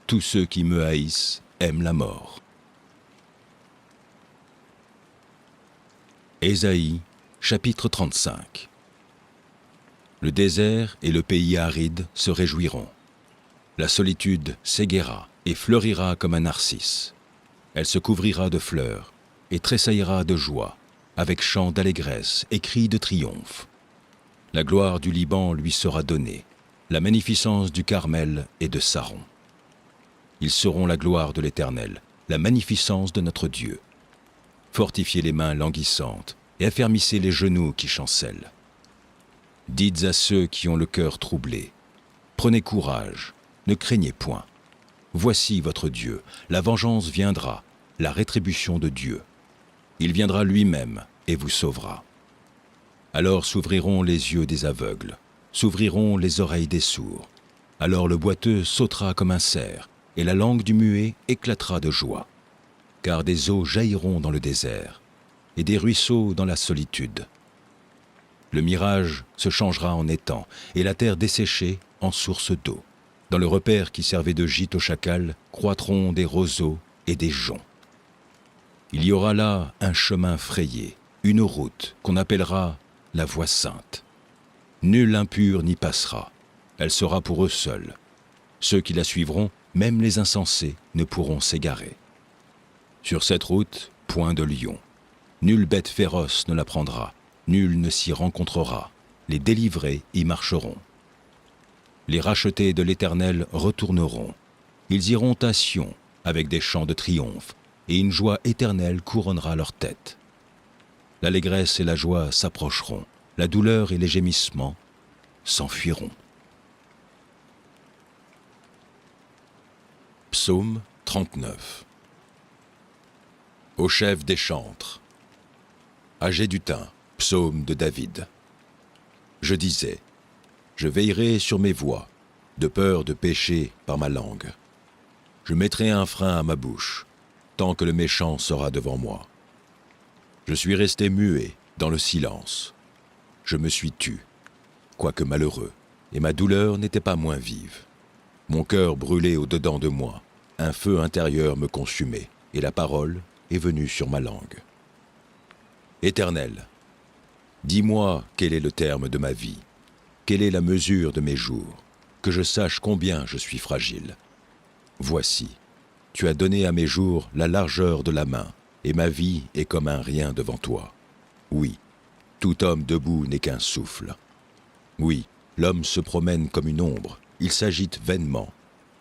Tous ceux qui me haïssent aiment la mort. Ésaïe, chapitre 35. Le désert et le pays aride se réjouiront. La solitude s'égaiera et fleurira comme un narcisse. Elle se couvrira de fleurs et tressaillira de joie, avec chants d'allégresse et cris de triomphe. La gloire du Liban lui sera donnée, la magnificence du Carmel et de Saron. Ils seront la gloire de l'Éternel, la magnificence de notre Dieu. Fortifiez les mains languissantes et affermissez les genoux qui chancellent. Dites à ceux qui ont le cœur troublé, prenez courage, ne craignez point. Voici votre Dieu, la vengeance viendra, la rétribution de Dieu. Il viendra lui-même et vous sauvera. Alors s'ouvriront les yeux des aveugles, s'ouvriront les oreilles des sourds. Alors le boiteux sautera comme un cerf, et la langue du muet éclatera de joie. Car des eaux jailliront dans le désert, et des ruisseaux dans la solitude. Le mirage se changera en étang, et la terre desséchée en source d'eau. Dans le repaire qui servait de gîte au chacal, croîtront des roseaux et des joncs. Il y aura là un chemin frayé, une route qu'on appellera la voie sainte. Nul impur n'y passera, elle sera pour eux seuls. Ceux qui la suivront même les insensés ne pourront s'égarer. Sur cette route, point de lion. Nulle bête féroce ne la prendra, nul ne s'y rencontrera. Les délivrés y marcheront. Les rachetés de l'Éternel retourneront. Ils iront à Sion avec des chants de triomphe, et une joie éternelle couronnera leur tête. L'allégresse et la joie s'approcheront, la douleur et les gémissements s'enfuiront. Psaume 39. Au chef des chantres. À Géduthun, psaume de David. Je disais, je veillerai sur mes voies, de peur de pécher par ma langue. Je mettrai un frein à ma bouche, tant que le méchant sera devant moi. Je suis resté muet dans le silence. Je me suis tu, quoique malheureux, et ma douleur n'était pas moins vive. Mon cœur brûlait au-dedans de moi, un feu intérieur me consumait, et la parole est venue sur ma langue. Éternel, dis-moi quel est le terme de ma vie, quelle est la mesure de mes jours, que je sache combien je suis fragile. Voici, tu as donné à mes jours la largeur de la main, et ma vie est comme un rien devant toi. Oui, tout homme debout n'est qu'un souffle. Oui, l'homme se promène comme une ombre, il s'agite vainement,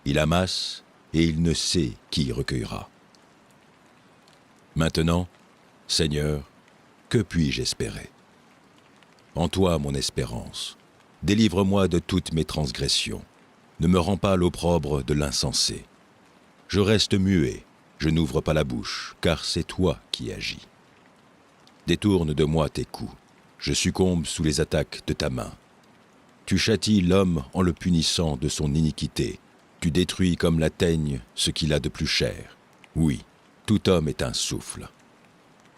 il amasse et il ne sait qui recueillera. Maintenant, Seigneur, que puis-je espérer? En toi mon espérance, délivre-moi de toutes mes transgressions, ne me rends pas l'opprobre de l'insensé. Je reste muet, je n'ouvre pas la bouche, car c'est toi qui agis. Détourne de moi tes coups, je succombe sous les attaques de ta main. Tu châties l'homme en le punissant de son iniquité, tu détruis comme la teigne ce qu'il a de plus cher. Oui, tout homme est un souffle.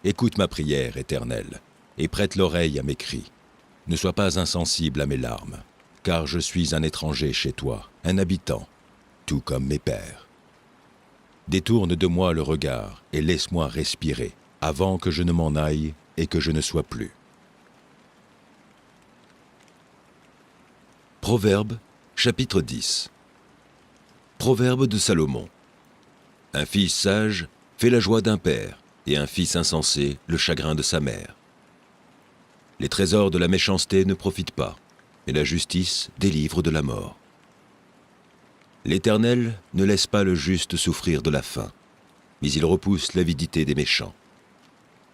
Écoute ma prière, Éternel, et prête l'oreille à mes cris. Ne sois pas insensible à mes larmes, car je suis un étranger chez toi, un habitant, tout comme mes pères. Détourne de moi le regard et laisse-moi respirer, avant que je ne m'en aille et que je ne sois plus. Proverbe, chapitre 10. Proverbe de Salomon. Un fils sage fait la joie d'un père, et un fils insensé le chagrin de sa mère. Les trésors de la méchanceté ne profitent pas, et la justice délivre de la mort. L'Éternel ne laisse pas le juste souffrir de la faim, mais il repousse l'avidité des méchants.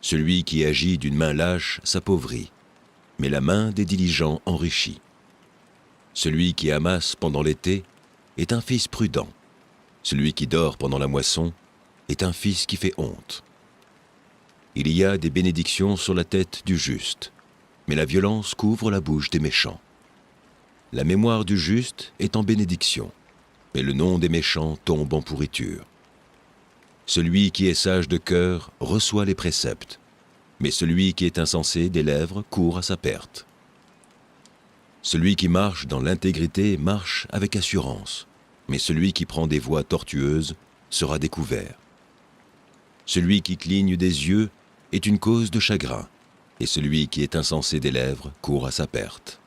Celui qui agit d'une main lâche s'appauvrit, mais la main des diligents enrichit. Celui qui amasse pendant l'été est un fils prudent. Celui qui dort pendant la moisson est un fils qui fait honte. Il y a des bénédictions sur la tête du juste, mais la violence couvre la bouche des méchants. La mémoire du juste est en bénédiction, mais le nom des méchants tombe en pourriture. Celui qui est sage de cœur reçoit les préceptes, mais celui qui est insensé des lèvres court à sa perte. Celui qui marche dans l'intégrité marche avec assurance, mais celui qui prend des voies tortueuses sera découvert. Celui qui cligne des yeux est une cause de chagrin, et celui qui est insensé des lèvres court à sa perte.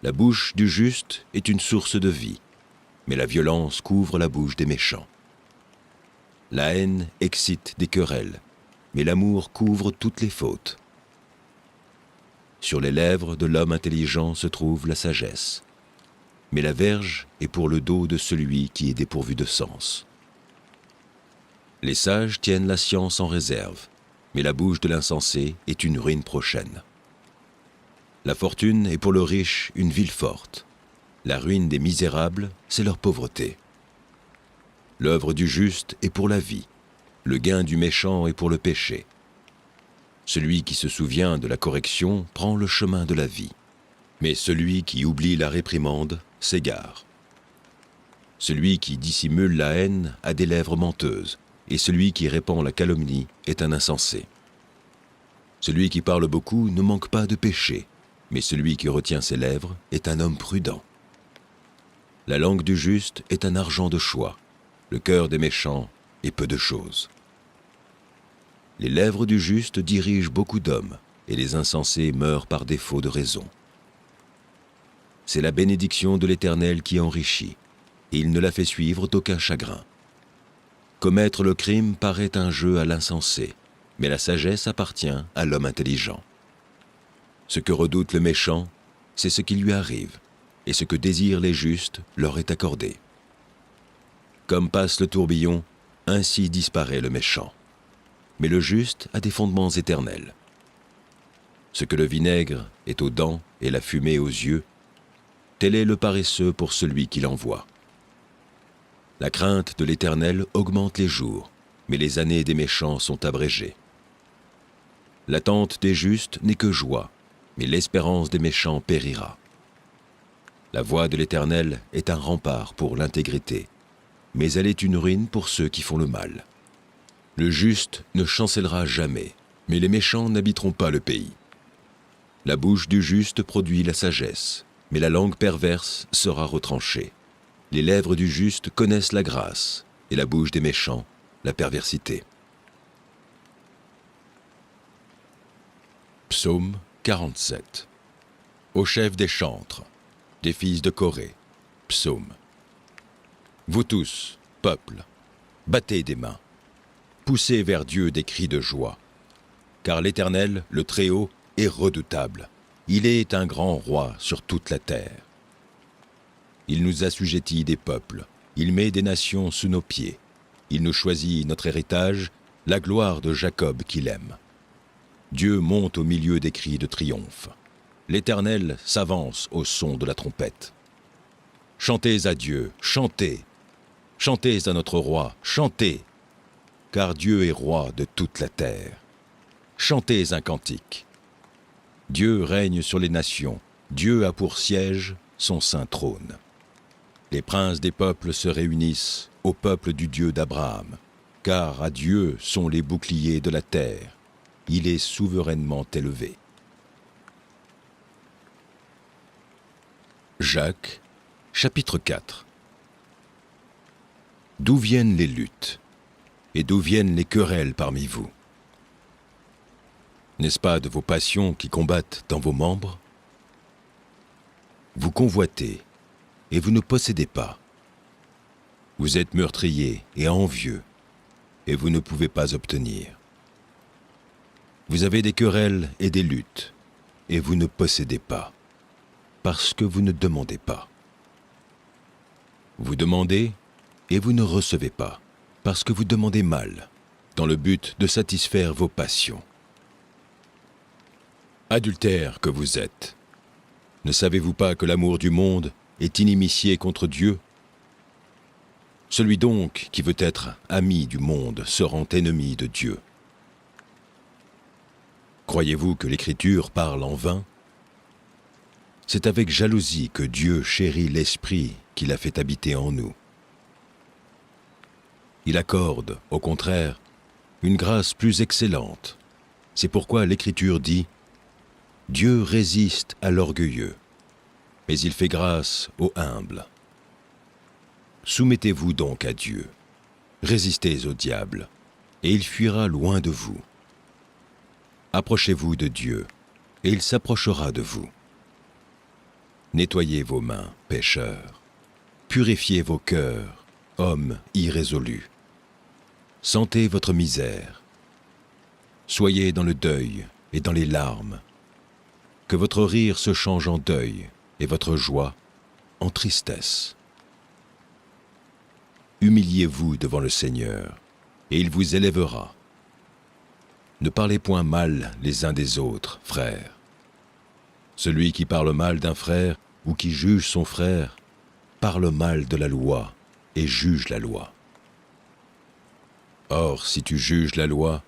La bouche du juste est une source de vie, mais la violence couvre la bouche des méchants. La haine excite des querelles, mais l'amour couvre toutes les fautes. Sur les lèvres de l'homme intelligent se trouve la sagesse, mais la verge est pour le dos de celui qui est dépourvu de sens. Les sages tiennent la science en réserve, mais la bouche de l'insensé est une ruine prochaine. La fortune est pour le riche une ville forte. La ruine des misérables, c'est leur pauvreté. L'œuvre du juste est pour la vie, le gain du méchant est pour le péché. Celui qui se souvient de la correction prend le chemin de la vie, mais celui qui oublie la réprimande s'égare. Celui qui dissimule la haine a des lèvres menteuses, et celui qui répand la calomnie est un insensé. Celui qui parle beaucoup ne manque pas de péché, mais celui qui retient ses lèvres est un homme prudent. La langue du juste est un argent de choix, le cœur des méchants est peu de choses. Les lèvres du juste dirigent beaucoup d'hommes, et les insensés meurent par défaut de raison. C'est la bénédiction de l'Éternel qui enrichit, et il ne la fait suivre d'aucun chagrin. Commettre le crime paraît un jeu à l'insensé, mais la sagesse appartient à l'homme intelligent. Ce que redoute le méchant, c'est ce qui lui arrive, et ce que désirent les justes leur est accordé. Comme passe le tourbillon, ainsi disparaît le méchant. Mais le juste a des fondements éternels. Ce que le vinaigre est aux dents et la fumée aux yeux, tel est le paresseux pour celui qui l'envoie. La crainte de l'Éternel augmente les jours, mais les années des méchants sont abrégées. L'attente des justes n'est que joie, mais l'espérance des méchants périra. La voie de l'Éternel est un rempart pour l'intégrité, mais elle est une ruine pour ceux qui font le mal. Le juste ne chancellera jamais, mais les méchants n'habiteront pas le pays. La bouche du juste produit la sagesse, mais la langue perverse sera retranchée. Les lèvres du juste connaissent la grâce, et la bouche des méchants, la perversité. Psaume 47. Au chef des chantres, des fils de Corée, psaume. Vous tous, peuple, battez des mains, poussez vers Dieu des cris de joie, car l'Éternel, le Très-Haut, est redoutable. Il est un grand roi sur toute la terre. Il nous assujettit des peuples, il met des nations sous nos pieds. Il nous choisit notre héritage, la gloire de Jacob qu'il aime. Dieu monte au milieu des cris de triomphe. L'Éternel s'avance au son de la trompette. Chantez à Dieu, chantez. Chantez à notre roi, chantez. Car Dieu est roi de toute la terre. Chantez un cantique. Dieu règne sur les nations. Dieu a pour siège son saint trône. Les princes des peuples se réunissent au peuple du Dieu d'Abraham, car à Dieu sont les boucliers de la terre. Il est souverainement élevé. Jacques, chapitre 4. D'où viennent les luttes, et d'où viennent les querelles parmi vous? N'est-ce pas de vos passions qui combattent dans vos membres? Vous convoitez, et vous ne possédez pas. Vous êtes meurtrier et envieux, et vous ne pouvez pas obtenir. Vous avez des querelles et des luttes, et vous ne possédez pas, parce que vous ne demandez pas. Vous demandez, et vous ne recevez pas, parce que vous demandez mal, dans le but de satisfaire vos passions. Adultères que vous êtes, ne savez-vous pas que l'amour du monde est inimitié contre Dieu? Celui donc qui veut être ami du monde se rend ennemi de Dieu. Croyez-vous que l'Écriture parle en vain? C'est avec jalousie que Dieu chérit l'Esprit qu'il a fait habiter en nous. Il accorde, au contraire, une grâce plus excellente. C'est pourquoi l'Écriture dit « Dieu résiste à l'orgueilleux, mais il fait grâce aux humbles. » Soumettez-vous donc à Dieu, résistez au diable, et il fuira loin de vous. Approchez-vous de Dieu, et il s'approchera de vous. Nettoyez vos mains, pécheurs. Purifiez vos cœurs, hommes irrésolus. Sentez votre misère. Soyez dans le deuil et dans les larmes. Que votre rire se change en deuil et votre joie en tristesse. Humiliez-vous devant le Seigneur, et il vous élèvera. Ne parlez point mal les uns des autres, frères. Celui qui parle mal d'un frère ou qui juge son frère parle mal de la loi et juge la loi. Or, si tu juges la loi,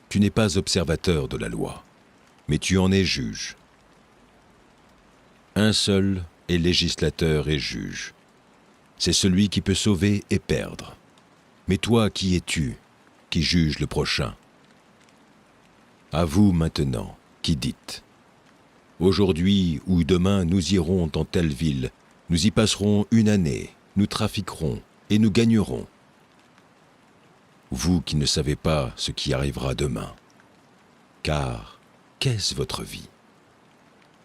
tu n'es pas observateur de la loi, mais tu en es juge. Un seul est législateur et juge. C'est celui qui peut sauver et perdre. Mais toi, qui es-tu, qui juge le prochain? À vous maintenant, qui dites: aujourd'hui ou demain nous irons dans telle ville, nous y passerons une année, nous trafiquerons et nous gagnerons. Vous qui ne savez pas ce qui arrivera demain. Car qu'est-ce votre vie?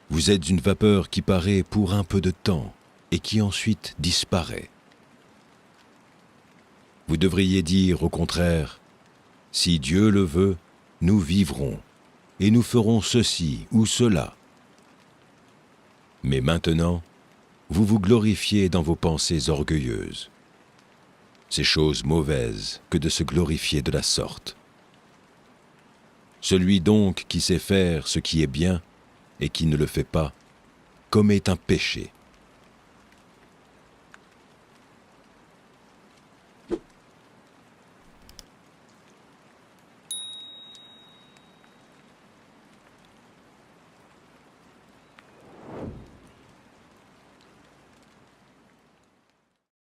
Vous êtes une vapeur qui paraît pour un peu de temps et qui ensuite disparaît. Vous devriez dire au contraire, « Si Dieu le veut, nous vivrons, et nous ferons ceci ou cela. » Mais maintenant, vous vous glorifiez dans vos pensées orgueilleuses. C'est chose mauvaise que de se glorifier de la sorte. Celui donc qui sait faire ce qui est bien et qui ne le fait pas, commet un péché.